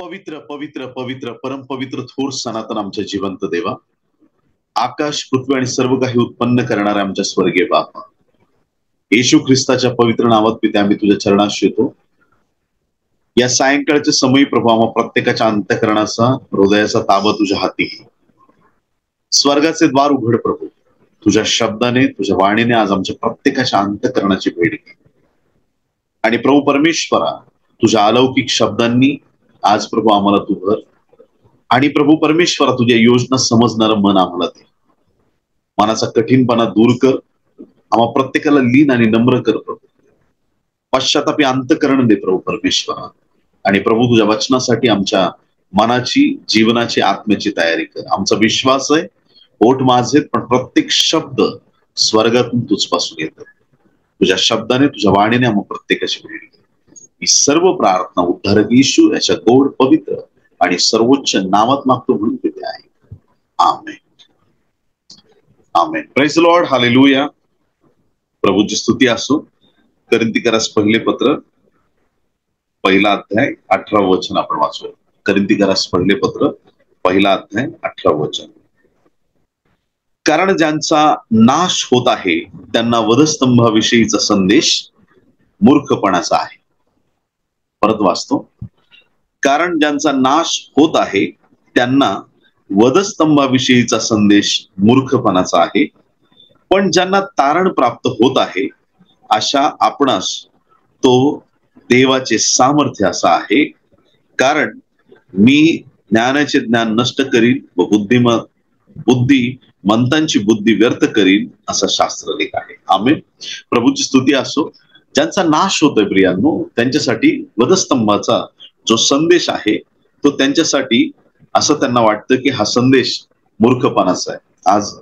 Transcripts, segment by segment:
पवित्र पवित्र पवित्र परमपवित्र थोर सनातन आमच्या जिवंत देवा, आकाश पृथ्वी आणि सर्व काही उत्पन्न करणाऱ्या आमच्या स्वर्गीय बापा, येशू ख्रिस्ताच्या पवित्र नावात पिते आम्ही तुझ्या चरणात येतो. या सायंकाळच्या समयी प्रभू आम्हा प्रत्येकाच्या अंतःकरणाचा हृदयाचा ताबा तुझ्या हाती घे. स्वर्गाचे द्वार उघड प्रभू, तुझ्या शब्दाने तुझ्या वाणीने आज आमच्या प्रत्येकाच्या अंतःकरणाची भेट घे. आणि प्रभू परमेश्वरा, तुझ्या अलौकिक शब्दांनी आज प्रभू आम्हाला तू भर. आणि प्रभू परमेश्वरा, तुझ्या योजना समजणारं मन आम्हाला दे. मनाचा कठीणपणा दूर कर, आम्हा प्रत्येकाला लीन आणि नम्र कर प्रभू. पश्चातापी अंतःकरण दे प्रभू परमेश्वरा. आणि प्रभू तुझ्या वचनासाठी आमच्या मनाची, जीवनाची, आत्म्याची तयारी कर. आमचा विश्वास आहे ओठ माझेत, पण प्रत्येक शब्द स्वर्गातून तुझपासून येतो. तुझ्या शब्दाने, तुझ्या वाणीने आम्हा प्रत्येकाची भेट घे. ही सर्व प्रार्थना उद्धारक येशू याच्या गोड, पवित्र आणि सर्वोच्च नावात मागतो म्हणून तिथे आहे. Amen. Amen. Praise the lord. Hallelujah. प्रभूची स्तुती असो. करिंथीकरास पहिले पत्र, पहिला अध्याय 18 वचन आपण वाचूया. करिंथीकरास पहिले पत्र, पहिला अध्याय 18 वचन. कारण ज्यांचा नाश होत आहे त्यांना वधस्तंभाविषयीचा संदेश मूर्खपणाचा आहे. परत वाचतो. कारण ज्यांचा नाश होत आहे त्यांना वधस्तंभाविषयीचा संदेश मूर्खपणाचा आहे, पण ज्यांना तारण प्राप्त होत आहे अशा आपणास तो देवाचे सामर्थ्य असा आहे. कारण मी ज्ञानाचे ज्ञान नष्ट करीन व बुद्धिमंतांची बुद्धी व्यर्थ करीन असा शास्त्रलेख आहे. आमेन. प्रभूची स्तुती असो. ज्यांचा नाश होतोय प्रियांनो, त्यांच्यासाठी वधस्तंभाचा जो संदेश आहे तो त्यांच्यासाठी असं त्यांना वाटतं की हा संदेश मूर्खपणाचा आहे. आज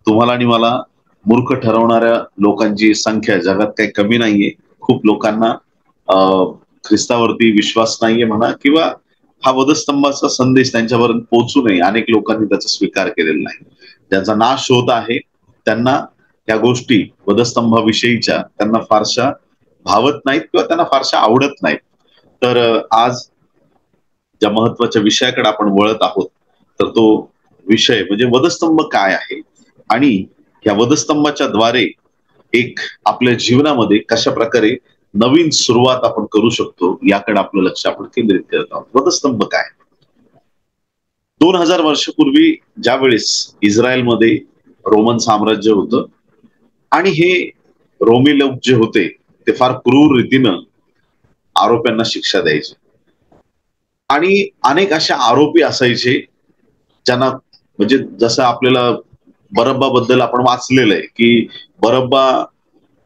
तुम्हाला आणि मला मूर्ख ठरवणाऱ्या लोकांची संख्या जगात काही कमी नाहीये. खूप लोकांना ख्रिस्तावरती विश्वास नाहीये म्हणा, किंवा हा वधस्तंभाचा संदेश त्यांच्यापर्यंत पोहोचू नये अनेक लोकांनी त्याचा स्वीकार केलेला नाही. ज्यांचा नाश होत आहे त्यांना या गोष्टी वधस्तंभाविषयीच्या त्यांना फारशा भावत नाहीत किंवा त्यांना फारशा आवडत नाहीत. तर आज ज्या महत्वाच्या विषयाकडे आपण वळत आहोत, तर तो विषय म्हणजे वधस्तंभ काय आहे आणि या वधस्तंभाच्या द्वारे एक आपल्या जीवनामध्ये कशा प्रकारे नवीन सुरुवात आपण करू शकतो याकडे आपलं लक्ष आपण केंद्रित करत आहोत. वधस्तंभ काय? 2000 वर्षापूर्वी ज्या वेळेस इस्रायलमध्ये रोमन साम्राज्य होतं आणि हे रोमी लोक जे होते ते फार क्रूर रीतीनं आरोप्यांना शिक्षा द्यायचे आणि अनेक असे आरोपी असायचे ज्यांना, म्हणजे जसं आपल्याला बरब्बा बद्दल आपण वाचलेलं आहे की बरब्बा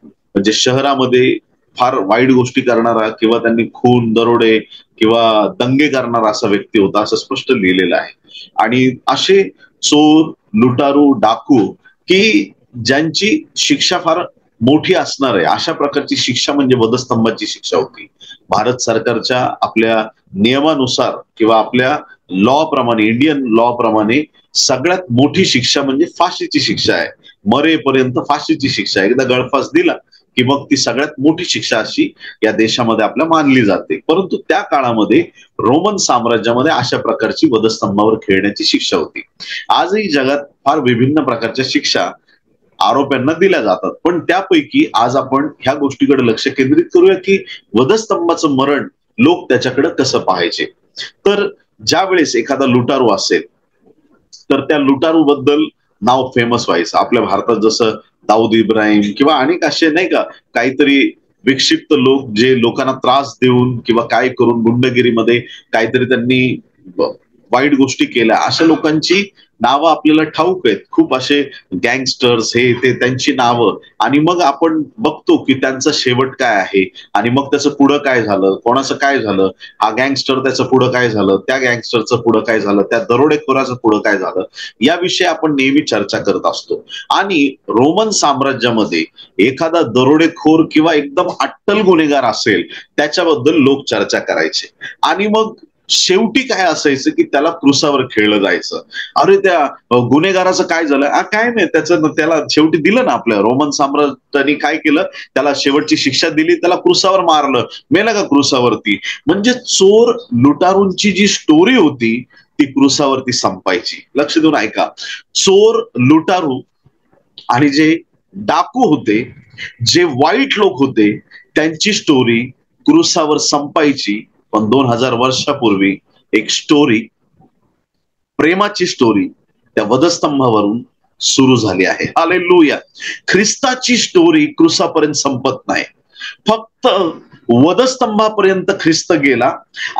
म्हणजे शहरामध्ये फार वाईट गोष्टी करणारा किंवा त्यांनी खून, दरोडे किंवा दंगे करणारा असा व्यक्ती होता, असं स्पष्ट लिहिलेलं आहे. आणि असे चोर, लुटारू, डाकू की ज्यांची शिक्षा फार मोठी असणार आहे अशा प्रकारची शिक्षा म्हणजे वधस्तंभाची शिक्षा होती. भारत सरकारच्या आपल्या नियमानुसार किंवा आपल्या लॉ प्रमाणे, इंडियन लॉ प्रमाणे सगळ्यात मोठी शिक्षा म्हणजे फाशीची शिक्षा आहे. मरेपर्यंत फाशीची शिक्षा. एकदा गळफास दिला की मग ती सगळ्यात मोठी शिक्षा अशी या देशामध्ये आपल्या मानली जाते. परंतु त्या काळामध्ये रोमन साम्राज्यामध्ये अशा प्रकारची वधस्तंभावर खेळण्याची शिक्षा होती. आजही जगात फार विभिन्न प्रकारच्या शिक्षा आरोप्यांना दिल्या जातात, पण त्यापैकी आज आपण ह्या गोष्टीकडे लक्ष केंद्रित करूया की वधस्तंभाचं मरण लोक त्याच्याकडे कसं पाहायचे. तर ज्या वेळेस एखादा लुटारू असेल तर त्या लुटारू बद्दल नाव फेमस व्हायचं. आपल्या भारतात जसं दाऊद इब्राहिम किंवा अनेक असे नाही का काहीतरी विक्षिप्त लोक जे लोकांना त्रास देऊन किंवा काय करून गुंडगिरीमध्ये काहीतरी त्यांनी वाईट गोष्टी केल्या, अशा लोकांची नावं आपल्याला ठाऊक आहेत. खूप असे गँगस्टर्स हे ते त्यांची नावं. आणि मग आपण बघतो की त्यांचा शेवट काय आहे आणि मग त्याचं पुढं काय झालं, कोणाचं काय झालं, हा गँगस्टर त्याचं पुढं काय झालं, त्या गँगस्टरचं पुढं काय झालं, त्या दरोडेखोराचं पुढं काय झालं, याविषयी आपण नेहमी चर्चा करत असतो. आणि रोमन साम्राज्यामध्ये एखादा दरोडेखोर किंवा एकदम अट्टल गुन्हेगार असेल त्याच्याबद्दल लोक चर्चा करायचे. आणि मग शेवटी काय असायचं की त्याला क्रुसावर खेळलं जायचं. अरे त्या गुन्हेगाराचं काय झालं, काय नाही त्याचं, त्याला शेवटी दिलं ना, आपल्या रोमन साम्राज्याने काय केलं, त्याला शेवटची शिक्षा दिली, त्याला क्रुसावर मारलं, मेला का क्रुसावरती. म्हणजे चोर लुटारूंची जी स्टोरी होती ती क्रुसावरती संपायची. लक्ष देऊन ऐका, चोर लुटारू आणि जे डाकू होते, जे वाईट लोक होते, त्यांची स्टोरी क्रुसावर संपायची. पण 2000 वर्षापूर्वी एक स्टोरी, प्रेमाची स्टोरी त्या वधस्तंभावरून सुरू झाली आहे. हालेलुया. ख्रिस्ताची स्टोरी क्रुसापर्यंत संपत नाही. फक्त वधस्तंभापर्यंत ख्रिस्त गेला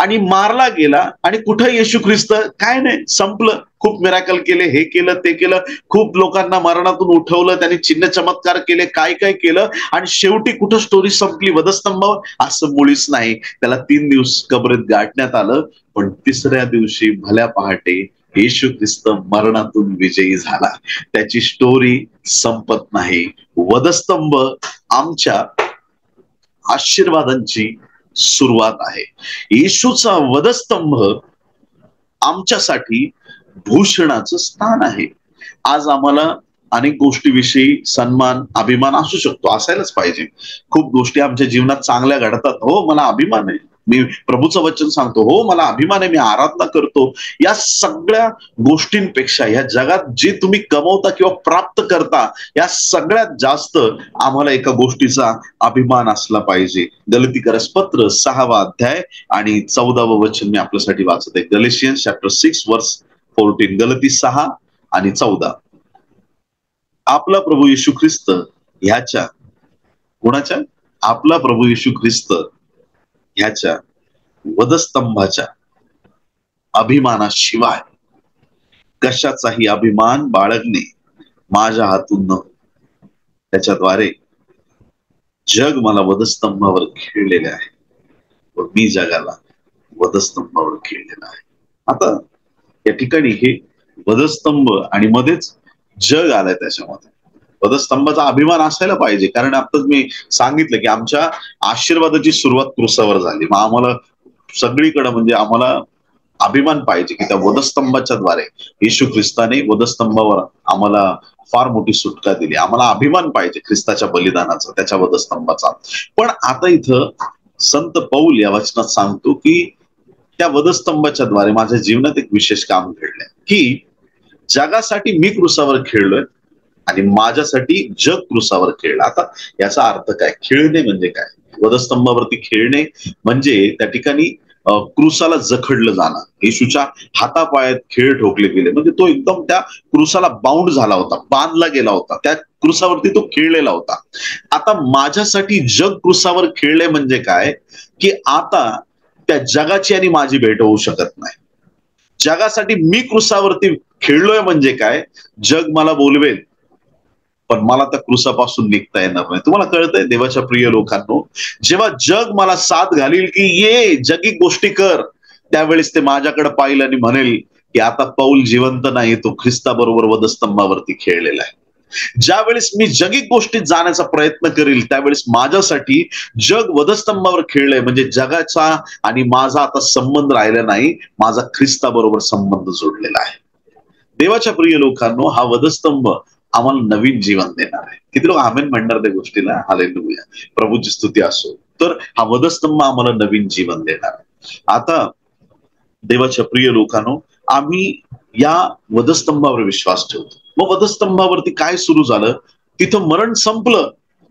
आणि मारला गेला, आणि कुठं येशू ख्रिस्त, काय नाही, संपलं. खूप मिराकल केले, हे केलं, ते केलं, खूप लोकांना मरणातून उठवलं, त्यांनी चिन्ह चमत्कार केले, काय काय केलं, आणि शेवटी कुठं स्टोरी संपली, वधस्तंभावर? असं मुळीच नाही. त्याला 3 दिवस कबरीत गाठण्यात आलं, पण तिसऱ्या दिवशी भल्या पहाटे येशू ख्रिस्त मरणातून विजयी झाला. त्याची स्टोरी संपत नाही. वधस्तंभ आमच्या आशीर्वादांची सुरुवात आहे. येशूचा वधस्तंभ आमच्यासाठी भूषणाचं स्थान आहे. आज आम्हाला अनेक गोष्टीविषयी सन्मान, अभिमान असू शकतो, असायलाच पाहिजे. खूप गोष्टी आमच्या जीवनात चांगल्या घडतात, हो मला अभिमान आहे, मी प्रभूचं वचन सांगतो, हो मला अभिमान आहे, मी आराधना करतो. या सगळ्या गोष्टींपेक्षा या जगात जे तुम्ही कमवता किंवा प्राप्त करता, या सगळ्यात जास्त आम्हाला एका गोष्टीचा अभिमान असला पाहिजे. गलतीकरस पत्र 6वा अध्याय आणि 14वं वचन मी आपल्यासाठी वाचत आहे. गलेशियन्स चॅप्टर 6 वर्स 14. गलती 6 आणि 14. आपला प्रभू येशू ख्रिस्त ह्याच्या, कोणाच्या? आपला प्रभू येशू ख्रिस्त ह्याच्या वधस्तंभाच्या अभिमानाशिवाय कशाचाही अभिमान बाळगणे माझ्या हातून न. त्याच्याद्वारे जग मला वधस्तंभावर खेळलेले आहे व मी जगाला वधस्तंभावर खेळलेला आहे. आता या ठिकाणी हे वधस्तंभ आणि मध्येच जग आलंय. त्याच्यामध्ये वधस्तंभाचा अभिमान असायला पाहिजे, कारण आताच मी सांगितलं की आमच्या आशीर्वादाची सुरुवात क्रुसावर झाली. मग आम्हाला सगळीकडे म्हणजे आम्हाला अभिमान पाहिजे की त्या वधस्तंभाच्या द्वारे येशू ख्रिस्ताने वधस्तंभावर आम्हाला फार मोठी सुटका दिली. आम्हाला अभिमान पाहिजे ख्रिस्ताच्या बलिदानाचा, त्याच्या वधस्तंभाचा. पण आता इथं संत पौल या वचनात सांगतो की त्या वधस्तंभाच्या द्वारे माझ्या जीवनात एक विशेष काम घडलंय, की जगासाठी मी क्रुसावर खेळलोय आणि माझ्यासाठी जग क्रुसावर खेळलं. आता याचा अर्थ काय? खेळणे म्हणजे काय? वधस्तंभावरती खेळणे म्हणजे त्या ठिकाणी क्रुसाला जखडलं जाणं. येशूच्या हातापायात खेळ ठोकले गेले, म्हणजे तो एकदम त्या क्रुसाला बाउंड झाला होता, बांधला गेला होता, त्या क्रुसावरती तो खेळलेला होता. आता माझ्यासाठी जग क्रुसावर खेळले म्हणजे काय? की आता त्या जगाची आणि माझी भेट होऊ शकत नाही. जगासाठी मी क्रुसावरती खेळलोय म्हणजे काय? जग मला बोलवेल, पण मला त्या क्रुसापासून निघता येणार नाही. तुम्हाला कळतंय देवाच्या प्रिय लोकांनो, जेव्हा जग मला साथ घालील की ये जगी गोष्टी कर, त्यावेळेस ते माझ्याकडे पाहिलं आणि म्हणेल की आता पौल जिवंत नाही, तो ख्रिस्ताबरोबर वधस्तंभावरती खेळलेला आहे. ज्या वेळेस मी जगिक गोष्टीत जाण्याचा प्रयत्न करील, त्यावेळेस माझ्यासाठी जग वधस्तंभावर खेळलंय म्हणजे जगाचा आणि माझा आता संबंध राहिला नाही, माझा ख्रिस्ताबरोबर संबंध जोडलेला आहे. देवाच्या प्रिय लोकांनो, हा वधस्तंभ आम्हाला नवीन जीवन देणार आहे. किती लोक आमेन म्हणणार त्या गोष्टीला? हालेलुया, प्रभूची स्तुती असो. तर हा वधस्तंभ आम्हाला नवीन जीवन देणार आहे. आता देवाच्या प्रिय लोकांनो, आम्ही या वधस्तंभावर विश्वास ठेवतो. मग वधस्तंभावरती काय सुरू झालं? तिथं मरण संपलं,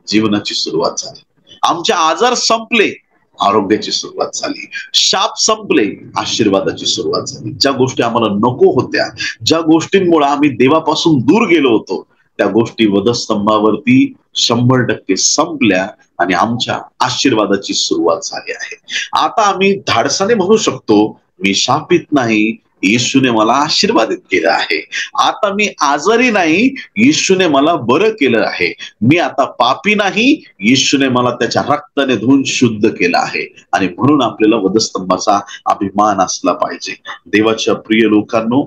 जीवनाची सुरुवात झाली. आमचे आजार संपले, आरोग्याची सुरुवात झाली. शाप संपले, आशीर्वादाची सुरुवात झाली. ज्या गोष्टी आम्हाला नको होत्या, ज्या गोष्टींमुळे आम्ही देवापासून दूर गेलो होतो, त्या गोष्टी वधस्तंभावरती 100% संपल्या आणि आमच्या आशीर्वादाची सुरुवात झाली आहे. आता आम्ही धाडसाने म्हणू शकतो, मी शापित नाही, येशूने मला आशीर्वादित केलं आहे. आता मी आजारी नाही, येशूने मला बरं केलं आहे. मी आता पापी नाही, येशूने मला त्याच्या रक्ताने धुवून शुद्ध केलं आहे. आणि म्हणून आपल्याला वधस्तंभाचा अभिमान असला पाहिजे. देवाच्या प्रिय लोकांनो,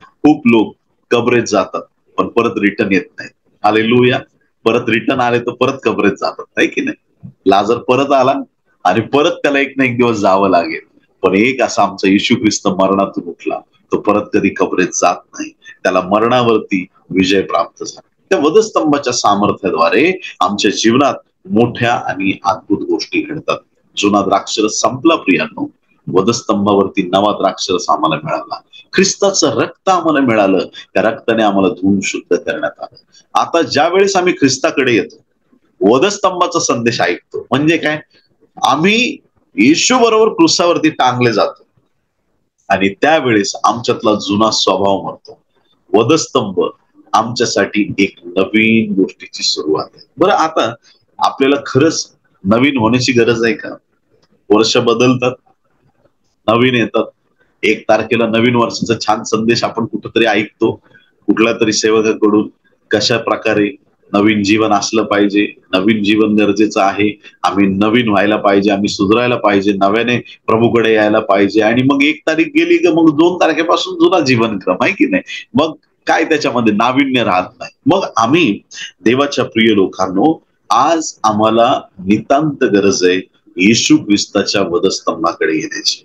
खूप लोक कबरेत जातात पण परत रिटर्न येत नाहीत. हालेलुया. परत रिटर्न आले तर परत कबरेत जातात, आहे की नाही? लाजर परत आला आणि परत त्याला एक ना एक दिवस जावं लागेल. पण एक असा आमचा येशू ख्रिस्त मरणातून उठला, तो परत कधी कबरेत जात नाही. त्याला मरणावरती विजय प्राप्त झाला. त्या वधस्तंभाच्या सामर्थ्याद्वारे आमच्या जीवनात मोठ्या आणि अद्भुत गोष्टी घडतात. जुना द्राक्षरस संपला प्रियांनो, वधस्तंभावरती नवा द्राक्षरस आम्हाला मिळाला. ख्रिस्ताचं रक्त आम्हाला मिळालं, त्या रक्ताने आम्हाला धुवून शुद्ध करण्यात आलं. आता ज्या वेळेस आम्ही ख्रिस्ताकडे येतो, वधस्तंभाचा संदेश ऐकतो, म्हणजे काय, आम्ही येशू बरोबर क्रुसावरती टांगले जातो आणि त्यावेळेस आमच्यातला जुना स्वभाव मरतो. वधस्तंभ आमच्यासाठी एक नवीन गोष्टीची सुरुवात आहे. बरं, आता आपल्याला खरंच नवीन होण्याची गरज आहे का? वर्ष बदलतात, नवीन येतात. 1 तारखेला नवीन वर्षाचा छान संदेश आपण कुठेतरी ऐकतो, कुठल्या तरी सेवकाकडून. कशा प्रकारे नवीन जीवन असलं पाहिजे, नवीन जीवन गरजेचं आहे, आम्ही नवीन व्हायला पाहिजे, आम्ही सुधारायला पाहिजे, नव्याने प्रभूकडे यायला पाहिजे. आणि मग 1 तारीख गेली की मग 2 तारखेपासून जुना जीवनक्रम आहे की नाही, मग काय त्याच्यामध्ये नाविन्य राहत नाही. मग आम्ही देवाच्या प्रिय लोकांनो, आज आम्हाला नितांत गरज आहे येशू ख्रिस्ताच्या वधस्तंभाकडे येण्याची.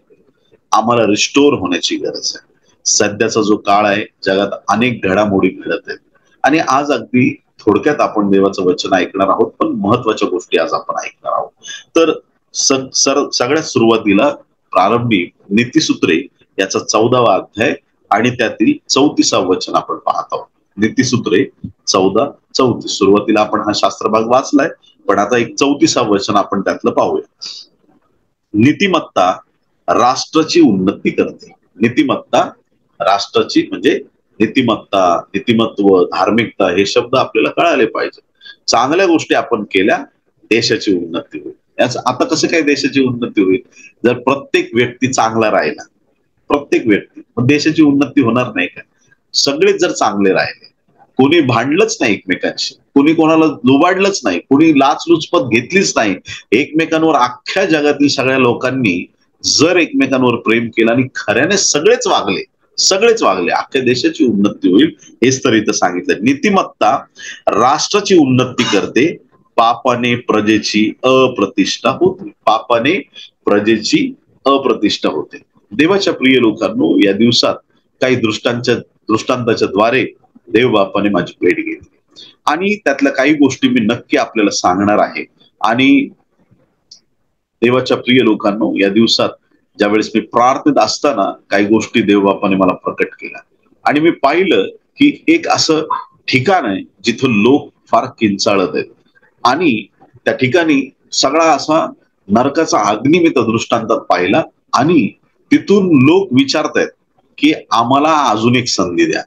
आम्हाला रिस्टोर होण्याची गरज आहे. सध्याचा जो काळ आहे, जगात अनेक घडामोडी घडत आहेत आणि आज अगदी थोडक्यात आपण देवाचं वचन ऐकणार आहोत, पण महत्वाच्या गोष्टी आज आपण ऐकणार आहोत. तर सगळ्यात सुरुवातीला प्रारंभी नीतिसूत्रे याचा 14वा अध्याय आणि त्यातील 34वा वचन आपण पाहत आहोत. नीतिसूत्रे 14:34. सुरुवातीला आपण हा शास्त्र भाग वाचलाय, पण आता एक 34वा वचन आपण त्यातलं पाहूया. नीतिमत्ता राष्ट्राची उन्नती करते. नीतिमत्ता राष्ट्राची, म्हणजे नीतिमत्ता, नीतिमत्व, धार्मिकता हे शब्द आपल्याला कळाले पाहिजे. चांगल्या गोष्टी आपण केल्या, देशाची उन्नती होईल. आता कसं काय देशाची उन्नती होईल? जर प्रत्येक व्यक्ती चांगला राहिला, प्रत्येक व्यक्ती, मग देशाची उन्नती होणार नाही का? सगळेच जर चांगले राहिले, कोणी भांडलंच नाही एकमेकांशी, कोणी कोणाला लुबाडलंच नाही, कोणी लाचलुचपत घेतलीच नाही, एकमेकांवर अख्ख्या जगातील सगळ्या लोकांनी जर एकमेकांवर प्रेम केलं आणि खऱ्याने सगळेच वागले, सगळेच वागले, अख्ख्या देशाची उन्नती होईल. हेच तर इथं सांगितलं. नीतिमत्ता राष्ट्राची उन्नती करते, पापाने प्रजेची अप्रतिष्ठा होते. पापाने प्रजेची अप्रतिष्ठा होते. देवाच्या प्रिय लोकांनो, या दिवसात काही दृष्टांताच्या द्वारे देव बापाने माझी भेट घेतली आणि त्यातल्या काही गोष्टी मी नक्की आपल्याला सांगणार आहे. आणि देवाच्या प्रिय लोकांनो, या दिवसात ज्यावेळेस मी प्रार्थनेत असताना काही गोष्टी देवबापाने मला प्रकट केल्या आणि मी पाहिलं की एक असं ठिकाण आहे जिथं लोक फार किंचाळत आहेत आणि त्या ठिकाणी सगळा असा नरकाचा अग्नी मी त्या दृष्टांतात पाहिला आणि तिथून लोक विचारतायत की आम्हाला अजून एक संधी द्या,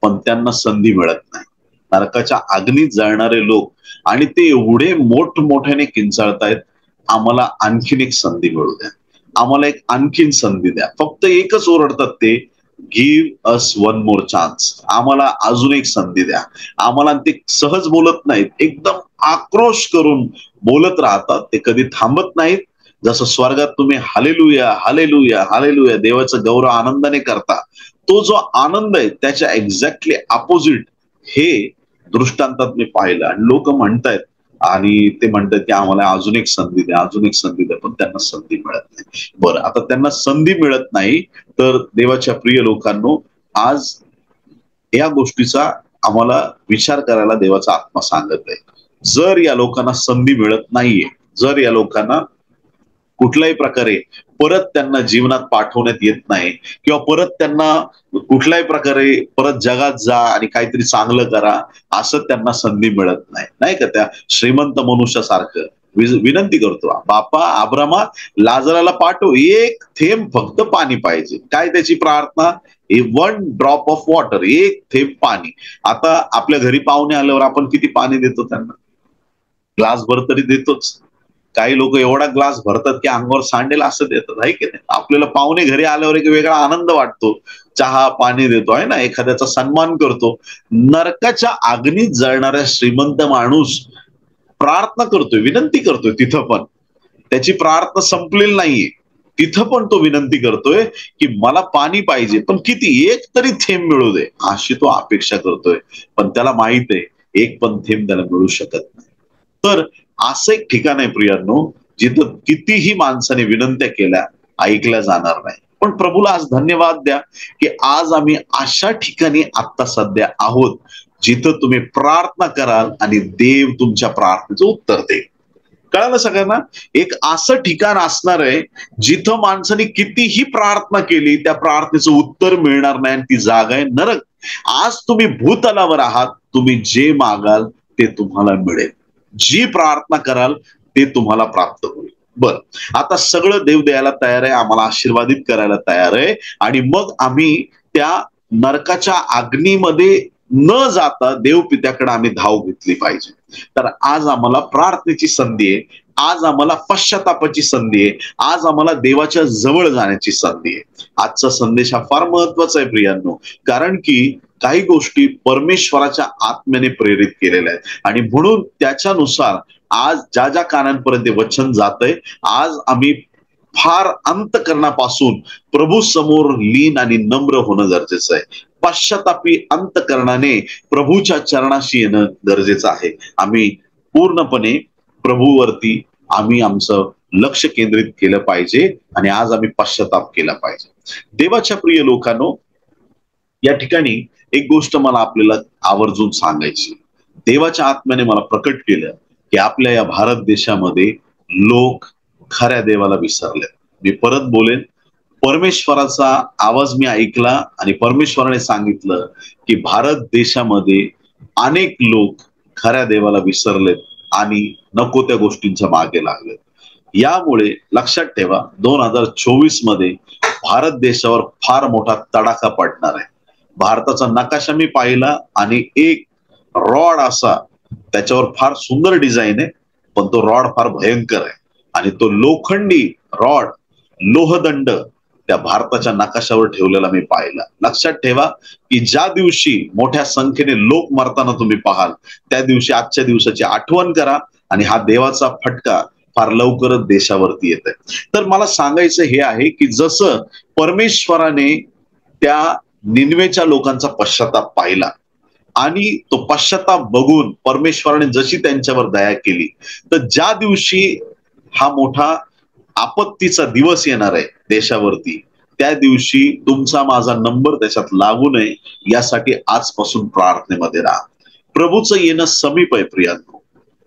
पण त्यांना संधी मिळत नाही. नरकाच्या अग्नीत जळणारे लोक आणि ते एवढे मोठमोठ्याने किंचाळतायत, आम्हाला आणखीन एक संधी मिळू द्या, आम्हाला एक आणखीन संधी द्या. फक्त एकच ओरडतात ते, give us one more chance, आम्हाला अजून एक संधी द्या. आम्हाला ते सहज बोलत नाहीत, एकदम आक्रोश करून बोलत राहतात. ते कधी थांबत नाहीत. जसं स्वर्गात तुम्ही हालेलुया हालेलुया हालेलुया देवाचा गौरव आनंदाने करता, तो जो आनंद आहे त्याच्या एक्झॅक्टली अपोजिट हे दृष्टांतात मी पाहिलं. आणि लोक म्हणतायत आणि ते म्हणतात की आम्हाला अजून एक संधी द्या, अजून एक संधी द्या, पण त्यांना संधी मिळत नाही. बरं, आता त्यांना संधी मिळत नाही तर देवाच्या प्रिय लोकांनो, आज या गोष्टीचा आम्हाला विचार करायला देवाचा आत्मा सांगत आहे. जर या लोकांना संधी मिळत नाहीये, जर या लोकांना कुठल्याही प्रकारे परत त्यांना जीवनात पाठवण्यात येत नाही किंवा परत त्यांना कुठल्याही प्रकारे परत जगात जा आणि काहीतरी चांगलं करा असं त्यांना संधी मिळत नाही, नाही का? त्या श्रीमंत मनुष्यासारखं विनंती करतो, बापा अब्रामा लाजराला पाठव, एक थेंब फक्त पाणी पाहिजे. काय त्याची प्रार्थना? वन ड्रॉप ऑफ वॉटर, एक थेंब पाणी. आता आपल्या घरी पाहुणे आल्यावर आपण किती पाणी देतो त्यांना? ग्लास भर तरी देतोच. काही लोक एवढा ग्लास भरतात की अंगावर सांडेल असं देतात, आहे की नाही? आपल्याला पाहुणे घरी आल्यावर एक वेगळा आनंद वाटतो, चहा पाणी देतो, आहे ना, एखाद्याचा सन्मान करतो. नरकाच्या अग्नीत जळणाऱ्या श्रीमंत माणूस प्रार्थना करतोय, विनंती करतोय, तिथं पण त्याची प्रार्थना संपलेली नाहीये, तिथं पण तो विनंती करतोय की मला पाणी पाहिजे, पण किती, एक तरी थेंब मिळू दे, अशी तो अपेक्षा करतोय. पण त्याला माहित आहे एक पण थेंब त्याला मिळू शकत नाही. तर असं एक ठिकाण आहे प्रियांनो, जिथं कितीही माणसाने विनंत्या केल्या ऐकल्या जाणार नाही. पण प्रभूला आज धन्यवाद द्या की आज आम्ही अशा ठिकाणी आता सध्या आहोत जिथं तुम्ही प्रार्थना कराल आणि देव तुमच्या प्रार्थनेचं उत्तर देईल. कळालं सगळ्यांना? एक असं ठिकाण असणार आहे जिथं माणसाने कितीही प्रार्थना केली त्या प्रार्थनेचं उत्तर मिळणार नाही आणि ती जागा आहे नरक. आज तुम्ही भूतलावर आहात, तुम्ही जे मागाल ते तुम्हाला मिळेल, जी प्रार्थना कराल ते तुम्हाला प्राप्त होईल. बर, आता सगळं देव द्यायला तयार आहे, आम्हाला आशीर्वादित करायला तयार आहे आणि मग आम्ही त्या नरकाच्या अग्नीमध्ये न जाता देवपित्याकडे आम्ही धाव घेतली पाहिजे. तर आज आम्हाला प्रार्थनेची संधी आहे, आज आम्हाला पश्चातापाची संधी आहे, आज आम्हाला देवाच्या जवळ जाण्याची संधी आहे. आजचा संदेश हा फार महत्वाचा आहे प्रियांनो, कारण की काही गोष्टी परमेश्वराच्या आत्म्याने प्रेरित केलेल्या आहेत आणि म्हणून त्याच्यानुसार आज ज्या ज्या कानांपर्यंत वचन जातंय, आज आम्ही फार अंतकरणापासून प्रभू समोर लीन आणि नम्र होणं गरजेचं आहे. पश्चातापी अंतकरणाने प्रभूच्या चरणाशी येणं गरजेचं आहे. आम्ही पूर्णपणे प्रभूवरती आम्ही आमचं लक्ष केंद्रित केलं पाहिजे आणि आज आम्ही पश्चाताप केला पाहिजे. देवाच्या प्रिय लोकांनो, या ठिकाणी एक गोष्ट मला आपल्याला आवर्जून सांगायची. देवाच्या आत्म्याने मला प्रकट केलं की आपल्या या भारत देशामध्ये लोक खऱ्या देवाला विसरले. मी परत बोलेन, परमेश्वराचा आवाज मी ऐकला आणि परमेश्वराने सांगितलं की भारत देशामध्ये अनेक लोक खऱ्या देवाला विसरलेत आणि नको त्या गोष्टींच्या मागे लागलेत. यामुळे लक्षात ठेवा, 2024 मध्ये भारत देशावर फार मोठा तडाखा पडणार आहे. भारताचा नकाशा मी पाहिला आणि एक रॉड असा, त्याच्यावर फार सुंदर डिझाईन आहे, पण तो रॉड फार भयंकर आहे आणि तो लोखंडी रॉड, लोहदंड त्या भारताच्या नकाशावर ठेवलेला मी पाहिला. लक्षात ठेवा की ज्या दिवशी मोठ्या संख्येने लोक मरताना तुम्ही पाहाल, त्या दिवशी आजच्या दिवसाची आठवण करा आणि हा देवाचा फटका फार लवकरच देशावरती येत आहे. तर मला सांगायचं हे आहे की जसं परमेश्वराने त्या निनवेच्या लोकांचा पश्चाताप पाहिला आणि तो पश्चाताप बघून परमेश्वराने जशी त्यांच्यावर दया केली, तर ज्या दिवशी हा मोठा आपत्तीचा दिवस येणार आहे देशावरती, त्या दिवशी तुमचा माझा नंबर त्याच्यात लागू नये यासाठी आजपासून प्रार्थनेमध्ये राहा. प्रभूचं येणं समीप आहे प्रियांनो.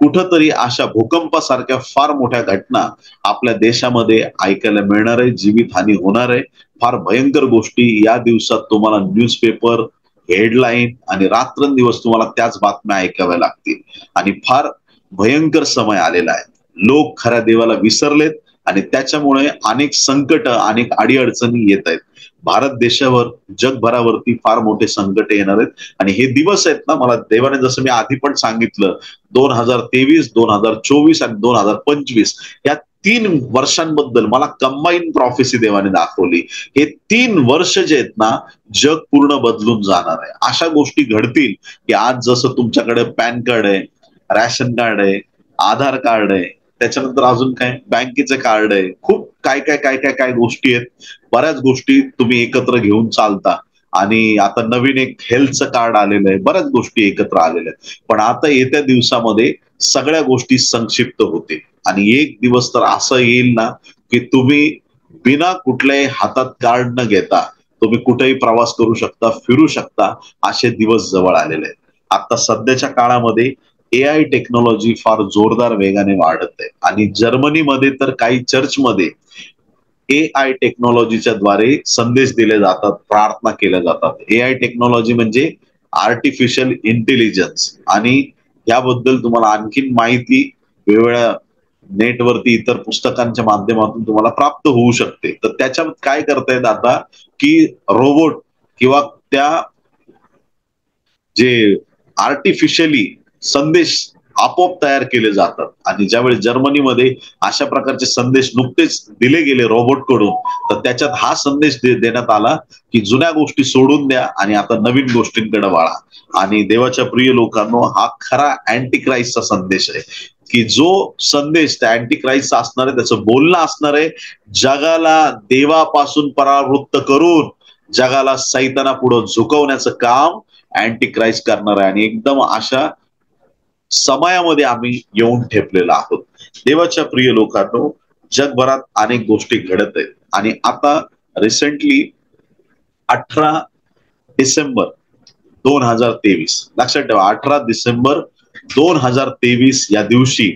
कुठंतरी अशा भूकंपासारख्या फार मोठ्या घटना आपल्या देशामध्ये ऐकायला मिळणार आहे, जीवितहानी होणार आहे. फार भयंकर गोष्टी या दिवसात तुम्हाला न्यूजपेपर, हेडलाईन आणि रात्रंदिवस तुम्हाला त्याच बातम्या ऐकाव्या लागतील आणि फार भयंकर समय आलेला आहे. लोक खऱ्या देवाला विसरलेत आणि त्याच्यामुळे अनेक संकट, अनेक अडीअडचणी येत आहेत. भारत देशावर, जगभरावरती फार मोठे संकट येणार आहेत आणि हे दिवस आहेत ना, मला देवाने जसं मी आधी पण सांगितलं, 2023, 2024 आणि 2025 या 3 वर्षांबद्दल मला कंबाईन प्रॉफेसी देवाने दाखवली. हे 3 वर्ष जे आहेत ना, जग पूर्ण बदलून जाणार आहे. अशा गोष्टी घडतील की आज जसं तुमच्याकडे पॅन कार्ड आहे, रॅशन कार्ड आहे, आधार कार्ड आहे, त्याच्यानंतर अजून काय बँकेचे कार्ड आहे, खूप काय काय काय काय काय गोष्टी आहेत. बऱ्याच गोष्टी तुम्ही एकत्र घेऊन चालता आणि आता नवीन एक हेल्थचं कार्ड आलेलं आहे, बऱ्याच गोष्टी एकत्र आलेल्या आहेत. पण आता येत्या दिवसामध्ये सगळ्या गोष्टी संक्षिप्त होतील आणि एक दिवस तर असं येईल ना की तुम्ही बिना कुठल्याही हातात कार्ड न घेता तुम्ही कुठेही प्रवास करू शकता, फिरू शकता, असे दिवस जवळ आलेले आहेत. आता सध्याच्या काळामध्ये AI टेक्नॉलॉजी फार जोरदार वेगाने वाढत आहे आणि जर्मनीमध्ये तर काही चर्चमध्ये AI टेक्नॉलॉजीच्या द्वारे संदेश दिले जातात, प्रार्थना केल्या जातात. AI टेक्नॉलॉजी म्हणजे आर्टिफिशियल इंटेलिजन्स आणि याबद्दल तुम्हाला आणखीन माहिती वेगवेगळ्या नेटवरती, इतर पुस्तकांच्या माध्यमातून तुम्हाला प्राप्त होऊ शकते. तर त्याच्यात काय करतायत आता की रोबोट किंवा त्या जे आर्टिफिशियली संदेश आपोआप तयार केले जातात आणि ज्यावेळी जर्मनीमध्ये अशा प्रकारचे संदेश नुकतेच दिले गेले रोबोट कडून, तर त्याच्यात हा संदेश देण्यात आला की जुन्या गोष्टी सोडून द्या आणि आता नवीन गोष्टींकडे वळा. आणि देवाच्या प्रिय लोकांनो, हा खरा अँटी क्राइस्टचा संदेश आहे की जो संदेश त्या अँटी क्राइस्टचा असणार आहे, त्याचं बोलणं असणार आहे, जगाला देवापासून परावृत्त करून जगाला सैताना पुढे झुकवण्याचं काम अँटी क्राइस्ट करणार आहे. आणि एकदम अशा समयामध्ये आम्ही येऊन ठेपलेलो आहोत. देवाच्या प्रिय लोकांनो, जगभरात अनेक गोष्टी घडत आहेत आणि आता रिसेंटली 18 डिसेंबर 2023, लक्षात ठेवा 18 डिसेंबर 2023 या दिवशी